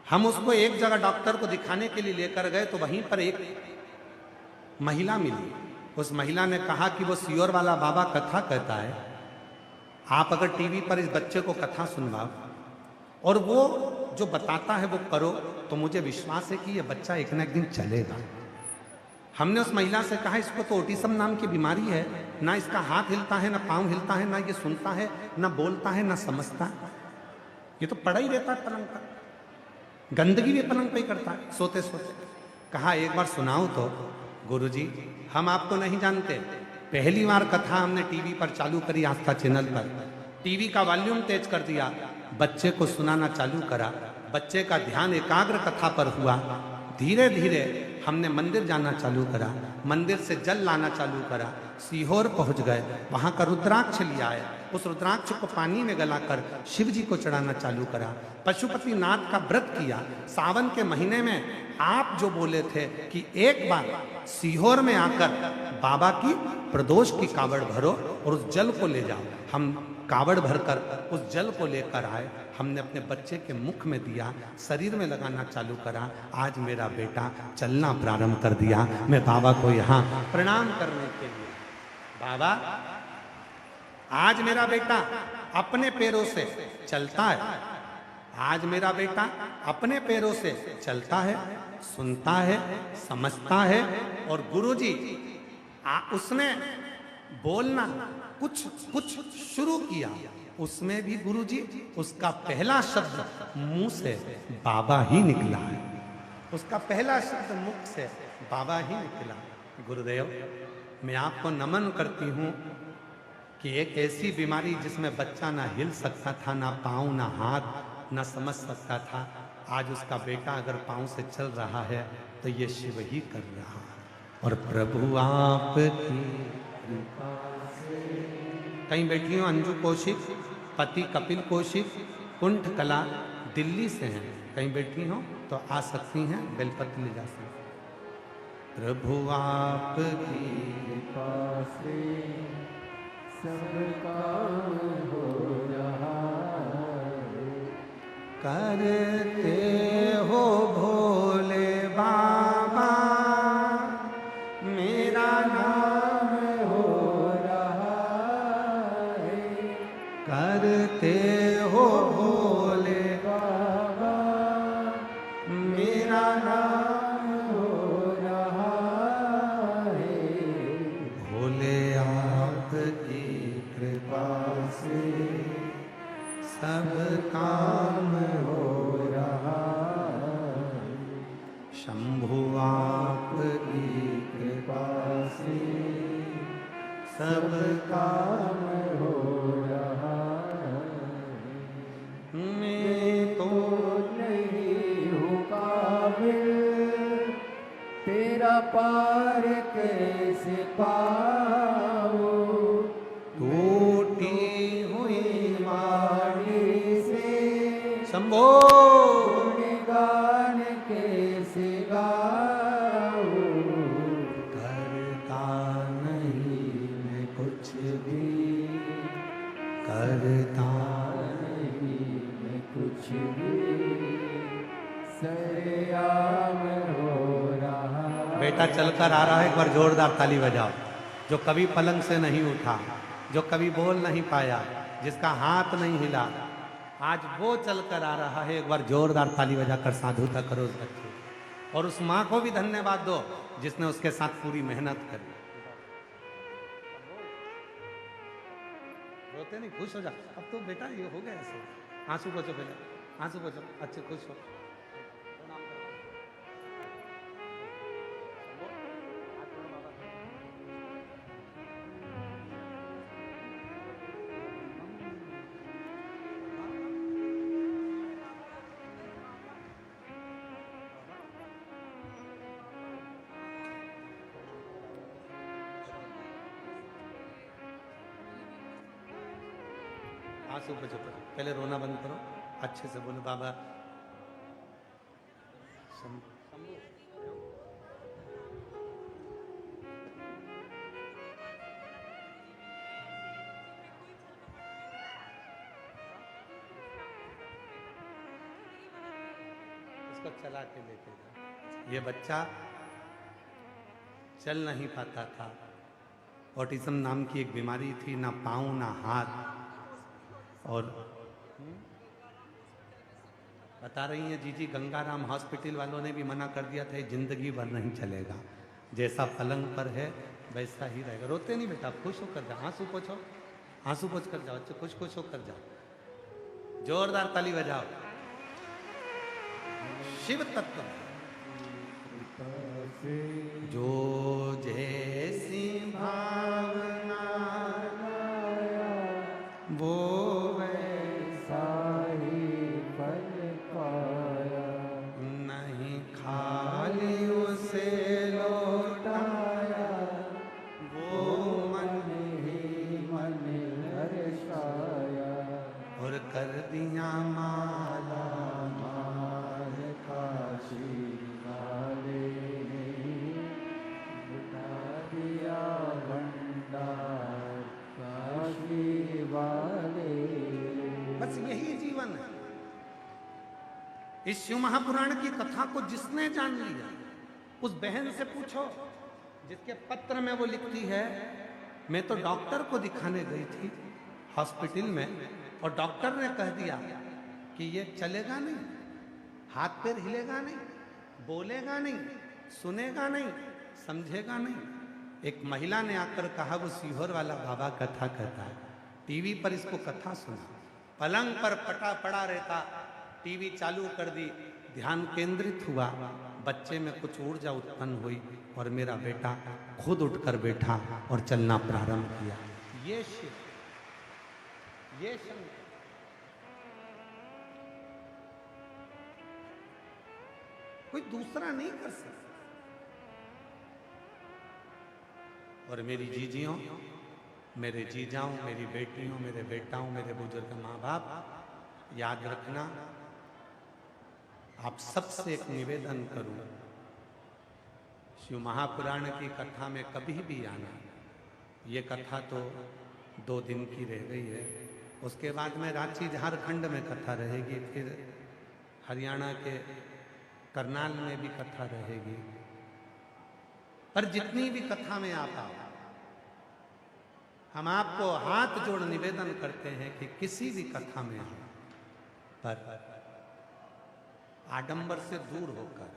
हम उसको एक जगह डॉक्टर को दिखाने के लिए लेकर गए, तो वहीं पर एक महिला मिली। उस महिला ने कहा कि वो सियोर वाला बाबा कथा कहता है, आप अगर टीवी पर इस बच्चे को कथा सुनवाओ और वो जो बताता है वो करो, तो मुझे विश्वास है कि ये बच्चा एक ना एक दिन चलेगा। हमने उस महिला से कहा, इसको तो ऑटिज्म नाम की बीमारी है, ना इसका हाथ हिलता है, ना पाँव हिलता है, ना ये सुनता है, ना बोलता है, ना समझता है, ये तो पड़ा ही रहता है पलंग पर, गंदगी भी पलंग पे ही करता है सोते सोते। कहा एक बार सुनाओ तो। गुरुजी, हम आपको नहीं जानते, पहली बार कथा हमने टीवी पर चालू करी, आस्था चैनल पर, टीवी का वॉल्यूम तेज कर दिया, बच्चे को सुनाना चालू करा, बच्चे का ध्यान एकाग्र कथा पर हुआ। धीरे धीरे हमने मंदिर जाना चालू करा, मंदिर से जल लाना चालू करा, सीहोर पहुंच गए, वहां का रुद्राक्ष लिया है, उस रुद्राक्ष को पानी में गलाकर शिव जी को चढ़ाना चालू करा। पशुपति नाथ का व्रत किया। सावन के महीने में आप जो बोले थे कि एक बार सीहोर में आकर बाबा की प्रदोष की कावड़ भरो और उस जल को ले जाओ, हम कावड़ भरकर उस जल को लेकर आए, हमने अपने बच्चे के मुख में दिया, शरीर में लगाना चालू करा। आज मेरा बेटा चलना प्रारंभ कर दिया। मैं बाबा को यहाँ प्रणाम करने के लिए, बाबा आज मेरा बेटा अपने पैरों से चलता है। आज मेरा बेटा अपने पैरों से चलता है, सुनता है, समझता है। और गुरुजी उसने बोलना कुछ कुछ शुरू किया, उसमें भी गुरुजी उसका पहला शब्द मुंह से बाबा ही निकला है। उसका पहला शब्द मुख से बाबा ही निकला। गुरुदेव, मैं आपको नमन करती हूँ कि एक ऐसी बीमारी जिसमें बच्चा ना हिल सकता था, ना पाँव ना हाथ, ना समझ सकता था, आज उसका बेटा अगर पाँव से चल रहा है तो ये शिव ही कर रहा है। और प्रभु आपकी कृपा से। कहीं बैठी हूँ अंजू कौशिक, पति कपिल कौशिक, कुंठ कला दिल्ली से हैं। कहीं बैठी हो तो आ सकती हैं, बेलपत्र ले जा सकती हैं। प्रभु आपकी कृपा से सब काम हो रहा है। करते हो भोले बाबा मेरा नाम हो रहा है। करते हो भोले बाबा मेरा नाम हो रहा है। भोले आपकी कृपा से सब काम हो रहा है। शंभु आपकी कृपा से सब काम हो रहा है। मैं तो नहीं हूँ काबिल, तेरा पार कैसे पाऊँ। टूटी हुई वाणी से शंभो गुणगान कैसे गाऊँ। करता नहीं मैं कुछ भी, करता नहीं मैं कुछ भी, सरेआम हो रहा। बेटा चलकर आ रहा है, एक बार जोरदार ताली बजाओ। जो कभी पलंग से नहीं उठा, जो कभी बोल नहीं पाया, जिसका हाथ नहीं हिला, आज वो चलकर आ रहा है। एक बार जोरदार ताली बजाकर साधुता करो उस बच्चे की। और उस माँ को भी धन्यवाद दो जिसने उसके साथ पूरी मेहनत करी। रोते नहीं, खुश हो जा। अब तो बेटा ये हो गया ऐसे। आंसू पोछो पहले, आंसू पोछो, अच्छे खुश हो। आंसू पोछो, पहले रोना बंद करो, अच्छे से बोलो बाबा इसको चला के लेके जाओ। ये बच्चा चल नहीं पाता था, ऑटिज्म नाम की एक बीमारी थी, ना पाँव ना हाथ। और बता रही हैं जीजी, गंगाराम हॉस्पिटल वालों ने भी मना कर दिया था, जिंदगी भर नहीं चलेगा, जैसा पलंग पर है वैसा ही रहेगा। रोते नहीं बेटा, खुश होकर जाओ, आंसू पोछो, आंसू पोछ कर जाओ, अच्छे खुश खुश होकर जाओ। जोरदार ताली बजाओ। शिव तत्व जो जैसी भावना वो वैसा ही फल पाया। नहीं खाली उसे लौटाया, वो मन ही मन हर्षाया। और कर दिया माला माल काशी वाले उठा दिया भंडार काशी वाले। बस यही जीवन है। इस शिव महापुराण की कथा को जिसने जान लिया, उस बहन से पूछो जिसके पत्र में वो लिखती है, मैं तो डॉक्टर को दिखाने गई थी हॉस्पिटल में, और डॉक्टर ने कह दिया कि ये चलेगा नहीं, हाथ पैर हिलेगा नहीं, बोलेगा नहीं, सुनेगा नहीं, समझेगा नहीं। एक महिला ने आकर कहा, वो सीहोर वाला बाबा कथा कहता है, टीवी पर इसको कथा सुना, पलंग पर पटा पड़ा रहता, टीवी चालू कर दी, ध्यान केंद्रित हुआ, बच्चे में कुछ ऊर्जा उत्पन्न हुई और मेरा बेटा खुद उठकर बैठा और चलना प्रारंभ किया। ये शिव, ये शंकर। कोई दूसरा नहीं कर सकता। और मेरी जीजियों, मेरे जीजाओं, मेरी बेटियों, मेरे बेटाओं, मेरे बुजुर्ग माँ बाप, याद रखना, आप सबसे एक निवेदन करूं, शिव महापुराण की कथा में कभी भी आना। ये कथा तो 2 दिन की रह गई है, उसके बाद में रांची झारखंड में कथा रहेगी, फिर हरियाणा के करनाल में भी कथा रहेगी। पर जितनी भी कथा में आप आओ, हम आपको हाथ जोड़ निवेदन करते हैं कि किसी भी कथा में आओ पर आडंबर से दूर होकर,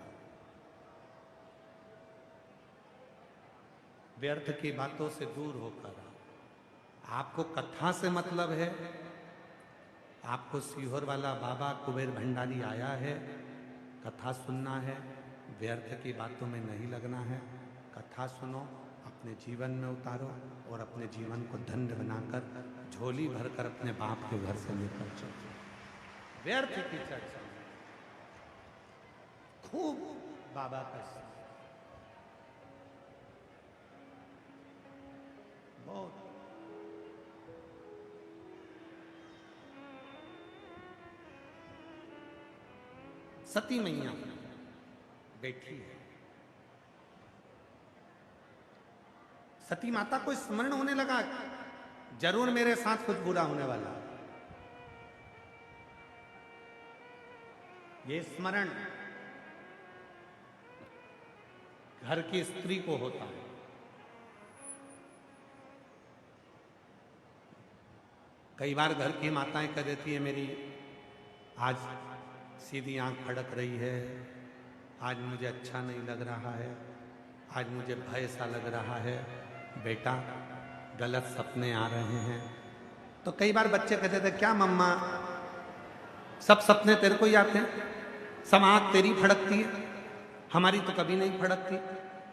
व्यर्थ की बातों से दूर होकर, आपको कथा से मतलब है, आपको सीहोर वाला बाबा कुबेर भंडारी आया है, कथा सुनना है, व्यर्थ की बातों में नहीं लगना है। कथा सुनो, अपने जीवन में उतारो और अपने जीवन को धन्य बनाकर झोली भरकर अपने बाप के घर से लेकर चलो। व्यर्थ की चर्चा, खूब बाबा का बहुत। सती मैया बैठी है, सती माता को स्मरण होने लगा, जरूर मेरे साथ कुछ बुरा होने वाला। ये स्मरण घर की स्त्री को होता है। कई बार घर की माताएं कह देती है, मेरी आज सीधी आंख फड़क रही है, आज मुझे अच्छा नहीं लग रहा है, आज मुझे भय सा लग रहा है, बेटा गलत सपने आ रहे हैं। तो कई बार बच्चे कहते थे, क्या मम्मा सब सपने तेरे को ही आते हैं, सब आंख तेरी फड़कती है, हमारी तो कभी नहीं फड़कती।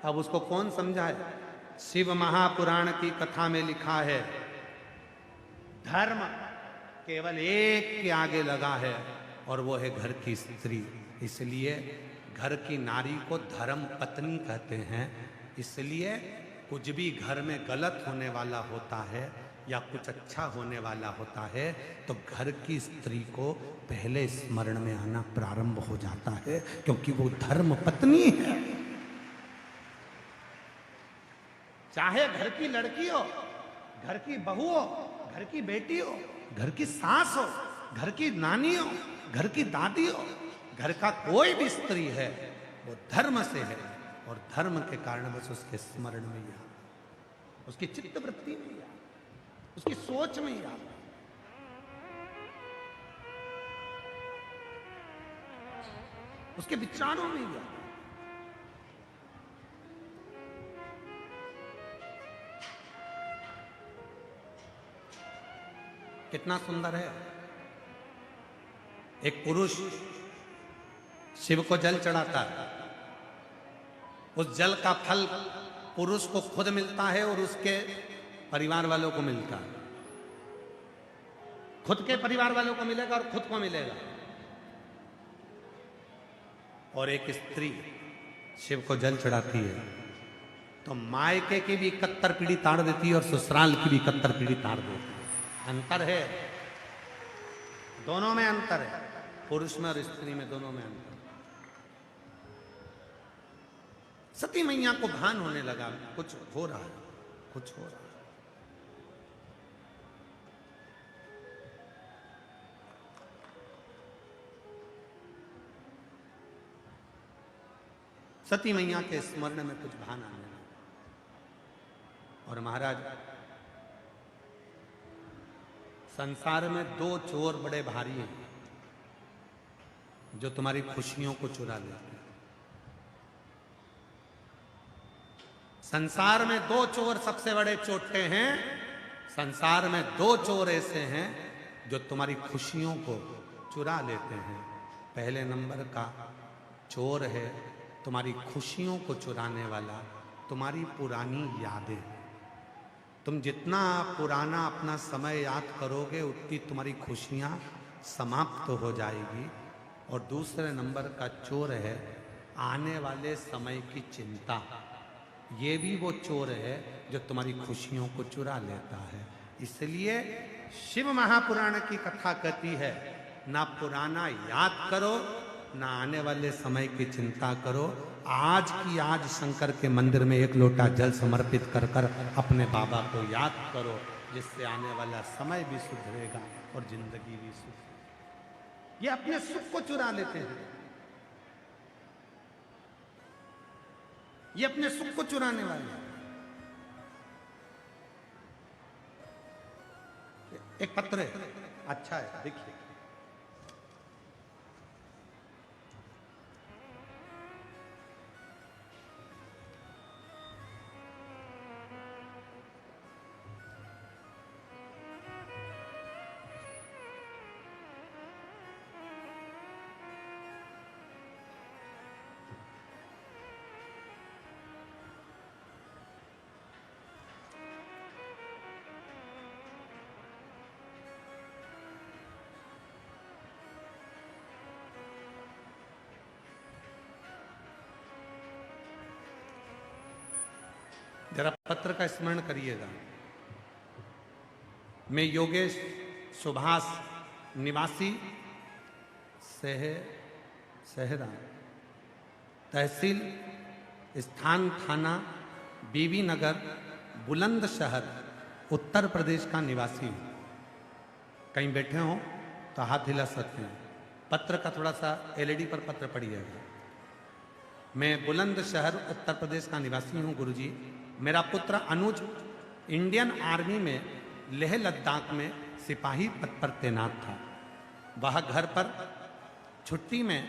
अब उसको कौन समझाए? शिव महापुराण की कथा में लिखा है, धर्म केवल एक के आगे लगा है और वो है घर की स्त्री। इसलिए घर की नारी को धर्म पत्नी कहते हैं। इसलिए कुछ भी घर में गलत होने वाला होता है या कुछ अच्छा होने वाला होता है तो घर की स्त्री को पहले स्मरण में आना प्रारंभ हो जाता है, क्योंकि वो धर्म पत्नी है। चाहे घर की लड़की हो, घर की बहू हो, घर की बेटी हो, घर की सास हो, घर की नानी हो, घर की दादी हो, घर का कोई भी स्त्री है, वो धर्म से है और धर्म के कारण बस उसके स्मरण में ही, उसकी चित्त वृत्ति में ही, उसकी सोच में ही आ, उसके विचारों में ही आ। कितना सुंदर है, एक पुरुष शिव को जल चढ़ाता है, उस जल का फल पुरुष को खुद मिलता है और उसके परिवार वालों को मिलता है। खुद के परिवार वालों को मिलेगा और खुद को मिलेगा। और एक स्त्री शिव को जल चढ़ाती है तो मायके की भी 71 पीढ़ी ताड़ देती है और ससुराल की भी 71 पीढ़ी ताड़ देती है। अंतर है, दोनों में अंतर है, पुरुष में और स्त्री में, दोनों में अंतर। सती मैया को भान होने लगा, कुछ हो रहा है, कुछ हो रहा है। सती मैया के स्मरण में कुछ भान आने लगा और महाराज संसार में दो चोर बड़े भारी हैं जो तुम्हारी खुशियों को चुरा लेते हैं। संसार में दो चोर सबसे बड़े चोटे हैं। संसार में दो चोर ऐसे हैं जो तुम्हारी खुशियों को चुरा लेते हैं। पहले नंबर का चोर है तुम्हारी खुशियों को चुराने वाला तुम्हारी पुरानी यादें। तुम जितना पुराना अपना समय याद करोगे उतनी तुम्हारी खुशियां समाप्त हो जाएगी। और दूसरे नंबर का चोर है आने वाले समय की चिंता। ये भी वो चोर है जो तुम्हारी खुशियों को चुरा लेता है। इसलिए शिव महापुराण की कथा कहती है ना पुराना याद करो ना आने वाले समय की चिंता करो। आज की आज शंकर के मंदिर में एक लोटा जल समर्पित कर कर अपने बाबा को याद करो, जिससे आने वाला समय भी सुधरेगा और जिंदगी भी सुधरेगी। ये अपने सुख को चुरा लेते हैं। ये अपने सुख को चुराने वाले हैं। एक पत्र है, अच्छा है, देखिए। जरा पत्र का स्मरण करिएगा। मैं योगेश सुभाष निवासी सहरा तहसील स्थान थाना बीबी नगर बुलंदशहर उत्तर प्रदेश का निवासी हूँ। कहीं बैठे हो तो हाथ हिला सकते हैं। पत्र का थोड़ा सा एलईडी पर पत्र पढ़िएगा। मैं बुलंदशहर उत्तर प्रदेश का निवासी हूँ गुरुजी। मेरा पुत्र अनुज इंडियन आर्मी में लेह लद्दाख में सिपाही पद पर तैनात था। वह घर पर छुट्टी में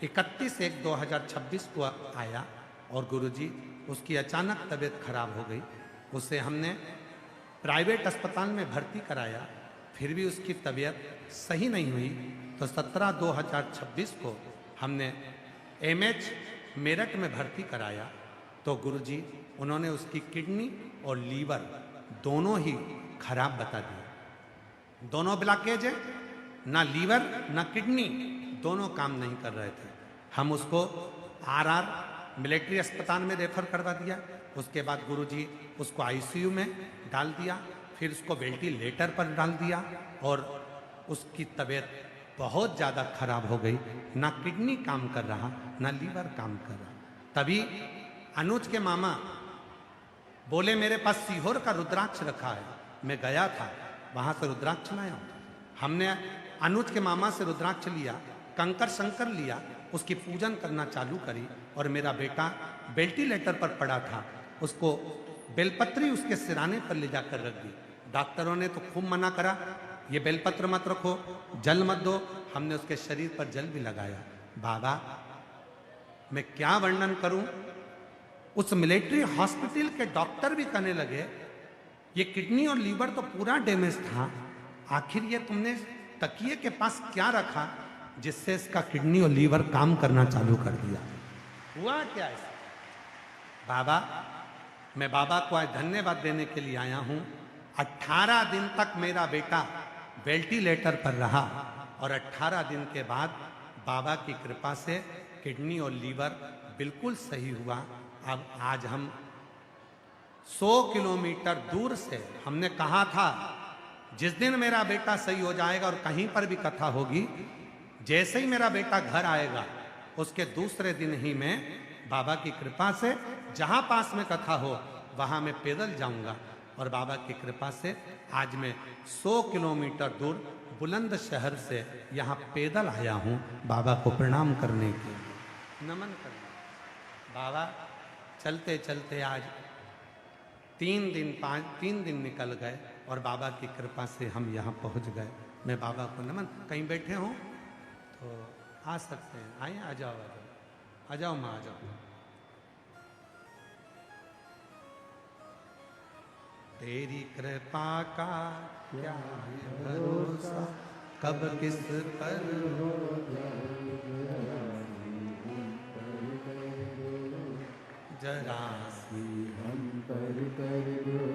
31/1/2026 को आया और गुरुजी उसकी अचानक तबीयत खराब हो गई। उसे हमने प्राइवेट अस्पताल में भर्ती कराया, फिर भी उसकी तबीयत सही नहीं हुई। तो 17/2/2026 को हमने एमएच मेरठ में भर्ती कराया। तो गुरुजी उन्होंने उसकी किडनी और लीवर दोनों ही खराब बता दिए। दोनों ब्लॉकेज है, ना लीवर ना किडनी, दोनों काम नहीं कर रहे थे। हम उसको आरआर मिलिट्री अस्पताल में रेफर करवा दिया। उसके बाद गुरुजी उसको आईसीयू में डाल दिया, फिर उसको वेंटिलेटर पर डाल दिया और उसकी तबीयत बहुत ज़्यादा खराब हो गई। ना किडनी काम कर रहा ना लीवर काम कर रहा। तभी अनुज के मामा बोले मेरे पास सीहोर का रुद्राक्ष रखा है। मैं गया था, वहां से रुद्राक्ष लाया। हमने अनुज के मामा से रुद्राक्ष लिया, कंकर शंकर लिया, उसकी पूजन करना चालू करी। और मेरा बेटा वेंटिलेटर पर पड़ा था, उसको बेलपत्री उसके सिराने पर ले जाकर रख दी। डॉक्टरों ने तो खूब मना करा, ये बेलपत्र मत रखो, जल मत दो। हमने उसके शरीर पर जल भी लगाया। बाबा मैं क्या वर्णन करूं, उस मिलिट्री हॉस्पिटल के डॉक्टर भी कहने लगे ये किडनी और लीवर तो पूरा डैमेज था, आखिर ये तुमने तकिए के पास क्या रखा जिससे इसका किडनी और लीवर काम करना चालू कर दिया। हुआ क्या ऐसा? बाबा मैं बाबा को आज धन्यवाद देने के लिए आया हूं। 18 दिन तक मेरा बेटा वेंटिलेटर पर रहा और 18 दिन के बाद बाबा की कृपा से किडनी और लीवर बिल्कुल सही हुआ। अब आज हम 100 किलोमीटर दूर से, हमने कहा था जिस दिन मेरा बेटा सही हो जाएगा और कहीं पर भी कथा होगी, जैसे ही मेरा बेटा घर आएगा उसके दूसरे दिन ही मैं बाबा की कृपा से जहां पास में कथा हो वहां मैं पैदल जाऊंगा। और बाबा की कृपा से आज मैं 100 किलोमीटर दूर बुलंदशहर से यहाँ पैदल आया हूँ बाबा को प्रणाम करने के, नमन करने। बाबा चलते चलते आज 3 दिन निकल गए और बाबा की कृपा से हम यहाँ पहुँच गए। मैं बाबा को नमन। कहीं बैठे हों तो आ सकते हैं, आइए, आ जाओ, आ जाओ, आ जाओ माँ, आ जाओ। तेरी कृपा का क्या है भरोसा, कब किस पर हो जरा सी हम पर कर दो,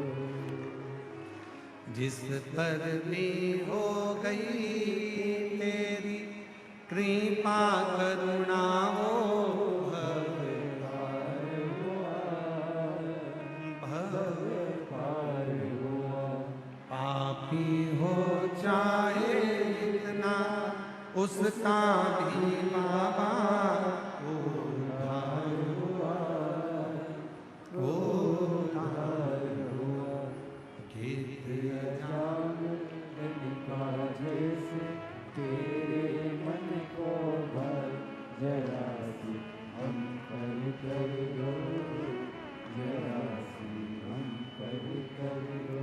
जिस पर भी हो गई तेरी कृपा करुणा वो पापी हो चाहे इतना उसका भी बाबा उद्धार हुआ, उद्धार हुआ। गीत अजान ललिता जैसे तेरे मन को भर, जरा सी हम पर कर दो, जरा सी हम पर कर दो।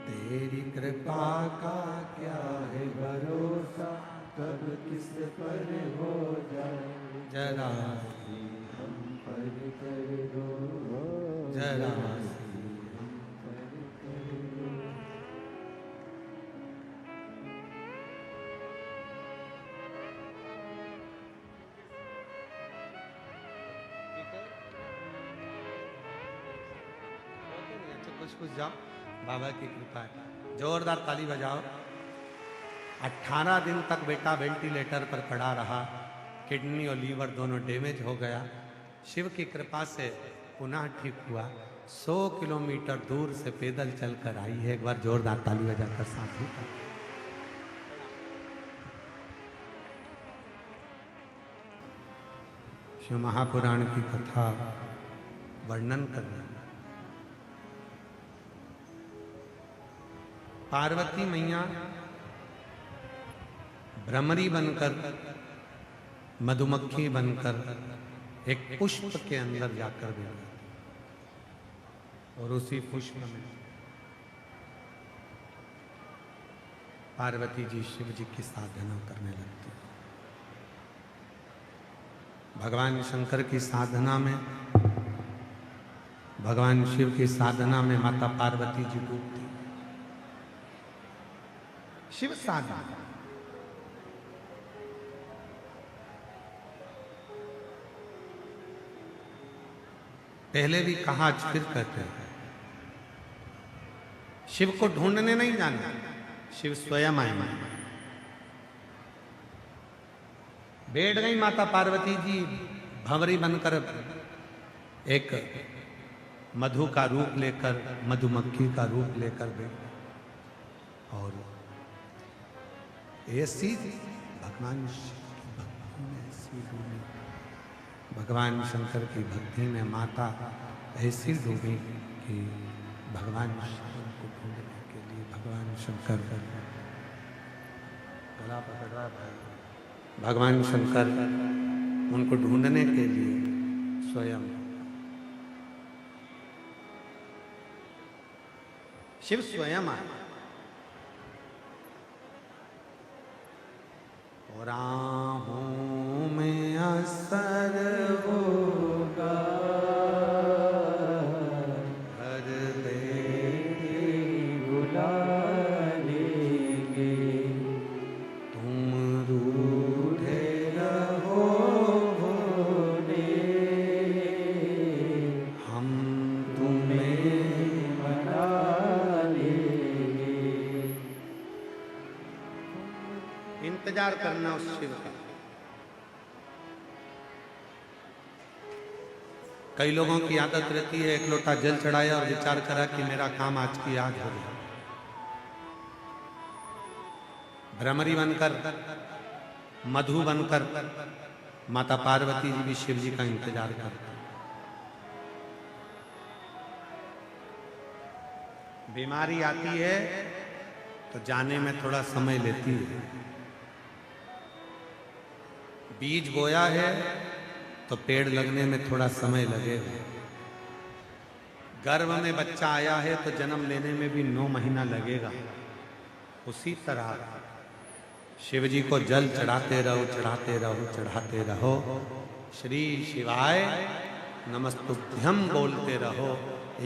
तेरी कृपा का क्या है भरोसा, कब किस पर हो जाए, जरा सी हम पर कर दो, जरा सी हम पर कर दो। कुछ जाओ, बाबा की कृपा है। जोरदार ताली बजाओ। 18 दिन तक बेटा वेंटिलेटर पर पड़ा रहा, किडनी और लीवर दोनों डैमेज हो गया। शिव की कृपा से पुनः ठीक हुआ। 100 किलोमीटर दूर से पैदल चलकर आई है। एक बार जोरदार ताली बजाकर साथी का। शिव महापुराण की कथा वर्णन कर रहे हैं। पार्वती मैया भ्रमरी बनकर, मधुमक्खी बनकर एक पुष्प के अंदर जाकर बैठ गई और उसी पुष्प में पार्वती जी शिव जी की साधना करने लगती। भगवान शंकर की साधना में, भगवान शिव की साधना में माता पार्वती जी डूबती। शिव साधना पहले भी कहा, आज फिर कहते हैं, शिव को ढूंढने नहीं जाना, शिव स्वयं आए। बैठ गई माता पार्वती जी भंवरी बनकर, एक मधु का रूप लेकर, मधुमक्खी का रूप लेकर बैठ। और ऐसी भगवान की भक्ति में ऐसी डूबी, भगवान शंकर की भक्ति में माता ऐसी डूबी कि भगवान शिव को ढूंढने के लिए भगवान शंकर गला पकड़ रहा है। भगवान शंकर उनको ढूंढने के लिए स्वयं शिव स्वयं आए। और राहों में असर होगा, हर बेटे बुला लेंगे, तुम रूठे रहो भोले, हम तुम्हें मना लेंगे। इंतजार करना उस शिव का। कई लोगों की आदत रहती है, एक लोटा जल चढ़ाया और विचार करा कि मेरा काम आज की आज हो गया। भ्रमरी बनकर, मधु बनकर माता पार्वती जी भी शिव जी का इंतजार करती। बीमारी आती है तो जाने में थोड़ा समय लेती है। बीज बोया है तो पेड़ लगने में थोड़ा समय लगेगा। गर्भ में बच्चा आया है तो जन्म लेने में भी 9 महीना लगेगा। उसी तरह शिव जी को जल चढ़ाते रहो, चढ़ाते रहो, चढ़ाते रहो। श्री शिवाय नमस्तुभ्यम बोलते रहो।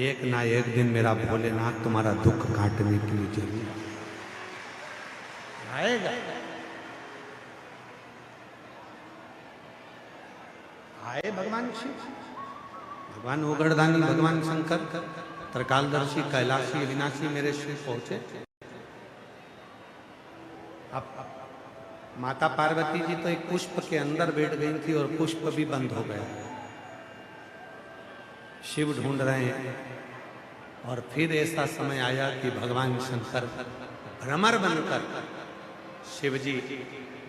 एक ना एक दिन मेरा भोलेनाथ तुम्हारा दुख काटने के लिए जरूर आएगा। आए भगवान शिव, भगवान ओगढ़दानी, भगवान शंकर, त्रिकालदर्शी, कैलाशी, अविनाशी मेरे शिव पहुंचे। अब माता पार्वती जी तो एक पुष्प के अंदर बैठ गई थी और पुष्प भी बंद हो गया। शिव ढूंढ रहे हैं और फिर ऐसा समय आया कि भगवान शंकर भ्रमर बनकर शिव जी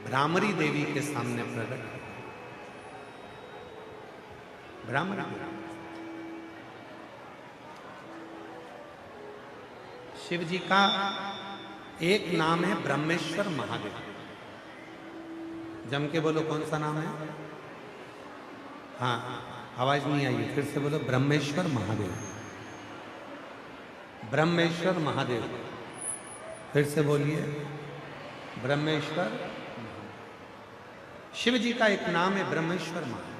भ्रामरी देवी के सामने प्रकट हुए। भ्रामरी शिव जी का एक नाम है ब्रह्मेश्वर महादेव। जम के बोलो कौन सा नाम है? हाँ, आवाज नहीं आई, फिर से बोलो ब्रह्मेश्वर महादेव। ब्रह्मेश्वर महादेव, फिर से बोलिए ब्रह्मेश्वर। शिव जी का एक नाम है ब्रह्मेश्वर महादेव।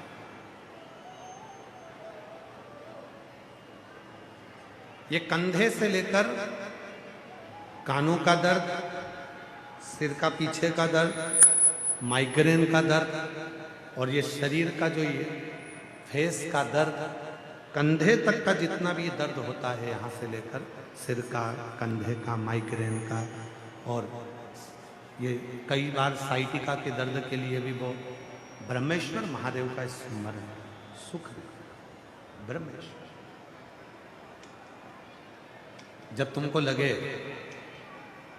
ये कंधे से लेकर कानों का दर्द, सिर का पीछे का दर्द, माइग्रेन का दर्द और ये शरीर का जो ये फेस का दर्द, कंधे तक का जितना भी दर्द होता है, यहाँ से लेकर सिर का, कंधे का, माइग्रेन का, और ये कई बार साइटिका के दर्द के लिए भी वो ब्रह्मेश्वर महादेव का स्मरण सुख। ब्रह्मेश्वर, जब तुमको लगे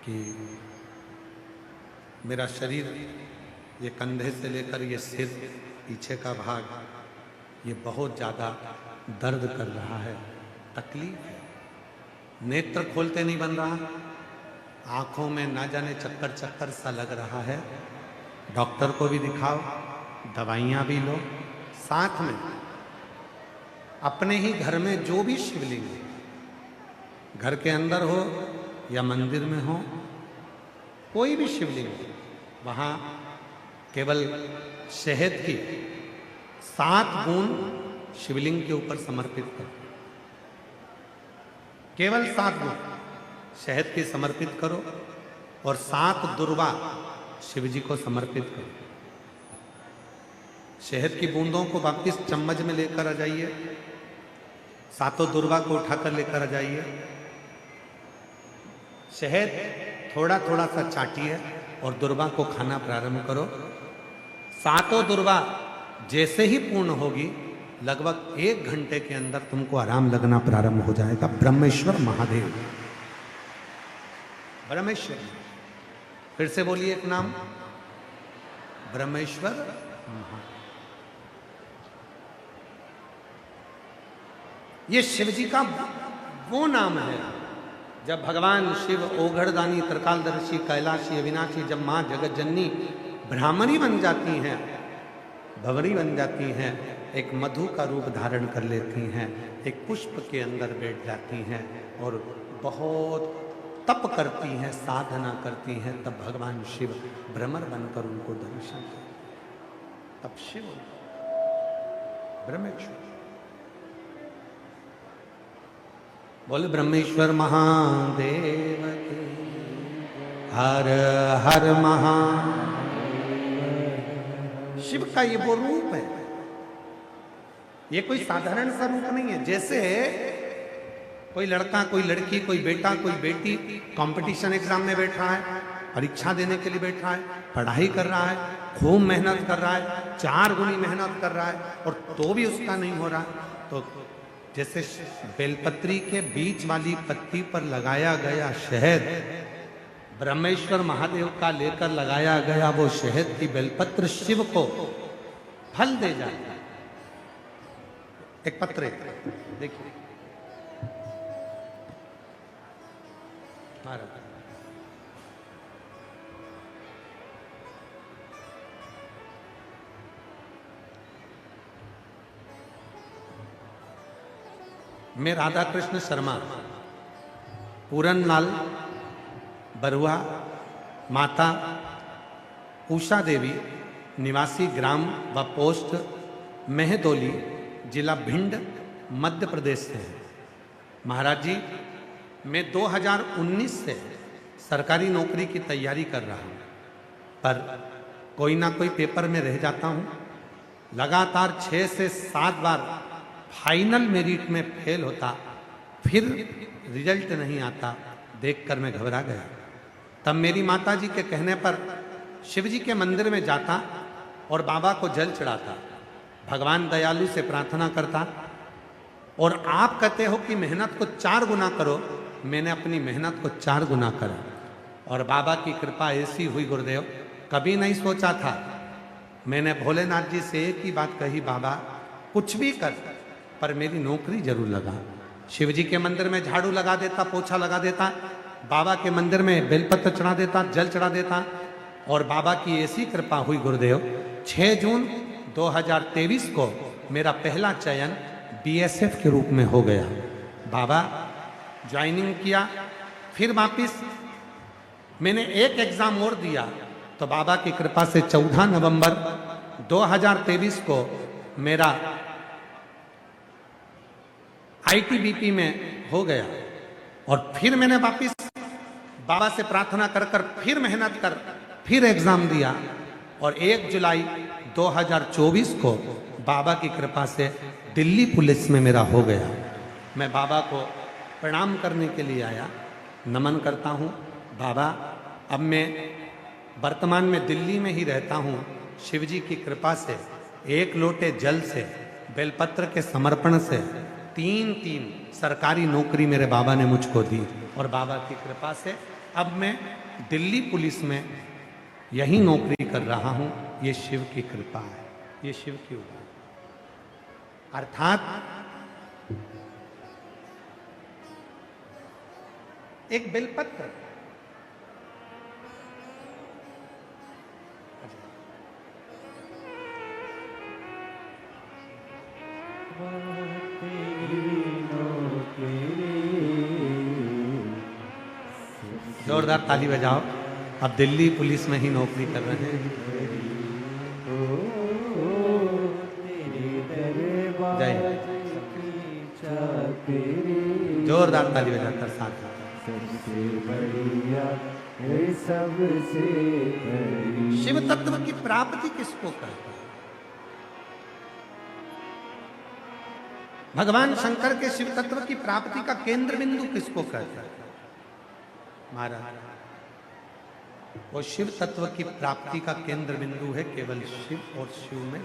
कि मेरा शरीर, ये कंधे से लेकर ये सिर, पीछे का भाग, ये बहुत ज़्यादा दर्द कर रहा है, तकलीफ है, नेत्र खोलते नहीं बन रहा, आंखों में ना जाने चक्कर चक्कर सा लग रहा है, डॉक्टर को भी दिखाओ, दवाइयाँ भी लो, साथ में अपने ही घर में जो भी शिवलिंग है, घर के अंदर हो या मंदिर में हो, कोई भी शिवलिंग हो, वहाँ केवल शहद की 7 बूंद शिवलिंग के ऊपर समर्पित करो। केवल 7 बूंद शहद की समर्पित करो और 7 दुर्वा शिव जी को समर्पित करो। शहद की बूंदों को वापिस चम्मच में लेकर आ जाइए, 7 दुर्वा को उठाकर लेकर आ जाइए। शहद थोड़ा थोड़ा सा चाटिए और दुर्वा को खाना प्रारंभ करो। 7 दुर्वा जैसे ही पूर्ण होगी, लगभग 1 घंटे के अंदर तुमको आराम लगना प्रारंभ हो जाएगा। ब्रह्मेश्वर महादेव, ब्रह्मेश्वर, फिर से बोलिए एक नाम, ब्रह्मेश्वर महादेव। ये शिव जी का वो नाम है। जब भगवान शिव ओघड़दानी, त्रिकालदर्शी, कैलाशी, अविनाशी, जब माँ जगत जननी ब्राह्मणी बन जाती हैं, भंवरी बन जाती हैं, एक मधु का रूप धारण कर लेती हैं, एक पुष्प के अंदर बैठ जाती हैं और बहुत तप करती हैं, साधना करती हैं, तब भगवान शिव भ्रमर बनकर उनको दर्शन देते। तब शिव ब्रह्मेश्वर, बोले ब्रह्मेश्वर महादेव के हर हर महादेव। शिव का ये वो रूप है, ये कोई साधारण सा रूप नहीं है। जैसे कोई लड़का, कोई लड़की, कोई बेटा, कोई बेटी कंपटीशन एग्जाम में बैठ रहा है, परीक्षा देने के लिए बैठ रहा है, पढ़ाई कर रहा है, खूब मेहनत कर रहा है, 4 गुनी मेहनत कर रहा है, और तो भी उसका नहीं हो रहा, तो जैसे बेलपत्री के बीच वाली पत्ती पर लगाया गया शहद, ब्रह्मेश्वर महादेव का लेकर लगाया गया वो शहद की बेलपत्र शिव को फल दे जाता है। एक पत्र देखिए भारत, मैं राधा कृष्ण शर्मा, पूरनलाल बरुआ, माता उषा देवी, निवासी ग्राम व पोस्ट मेहदोली, जिला भिंड, मध्य प्रदेश से हैं। महाराज जी, मैं 2019 से सरकारी नौकरी की तैयारी कर रहा हूँ, पर कोई ना कोई पेपर में रह जाता हूँ। लगातार 6 से 7 बार फाइनल मेरिट में फेल होता, फिर रिजल्ट नहीं आता, देखकर मैं घबरा गया। तब मेरी माता जी के कहने पर शिव जी के मंदिर में जाता और बाबा को जल चढ़ाता, भगवान दयालु से प्रार्थना करता। और आप कहते हो कि मेहनत को 4 गुना करो, मैंने अपनी मेहनत को 4 गुना करा और बाबा की कृपा ऐसी हुई गुरुदेव, कभी नहीं सोचा था। मैंने भोलेनाथ जी से एक ही बात कही, बाबा कुछ भी कर पर मेरी नौकरी जरूर लगा। शिव जी के मंदिर में झाड़ू लगा देता, पोछा लगा देता, बाबा के मंदिर में बेलपत्र चढ़ा देता, जल चढ़ा देता, और बाबा की ऐसी कृपा हुई गुरुदेव, 6 जून 2023 को मेरा पहला चयन बीएसएफ के रूप में हो गया। बाबा ज्वाइनिंग किया, फिर वापिस मैंने एक एग्जाम और दिया, तो बाबा की कृपा से 14 नवंबर 2023 को मेरा आईटीबीपी में हो गया। और फिर मैंने वापिस बाबा से प्रार्थना कर कर फिर मेहनत कर फिर एग्जाम दिया, और 1 जुलाई 2024 को बाबा की कृपा से दिल्ली पुलिस में मेरा हो गया। मैं बाबा को प्रणाम करने के लिए आया, नमन करता हूँ। बाबा, अब मैं वर्तमान में दिल्ली में ही रहता हूँ। शिव जी की कृपा से 1 लोटे जल से, बेलपत्र के समर्पण से 3 सरकारी नौकरी मेरे बाबा ने मुझको दी, और बाबा की कृपा से अब मैं दिल्ली पुलिस में यही नौकरी कर रहा हूँ। ये शिव की कृपा है, ये शिव की उपाय। अर्थात एक बेलपत्र, जोरदार ताली बजाओ। अब दिल्ली पुलिस में ही नौकरी कर रहे हैं। जय, जोरदार ताली बजाकर साथ। सबसे बढ़िया सबसे शिव तत्व की प्राप्ति किसको कहते हैं? भगवान शंकर के शिव तत्व की प्राप्ति का केंद्र बिंदु किसको कहते हैं? महाराज, वो शिव तत्व की प्राप्ति का केंद्र बिंदु है केवल शिव और शिव में।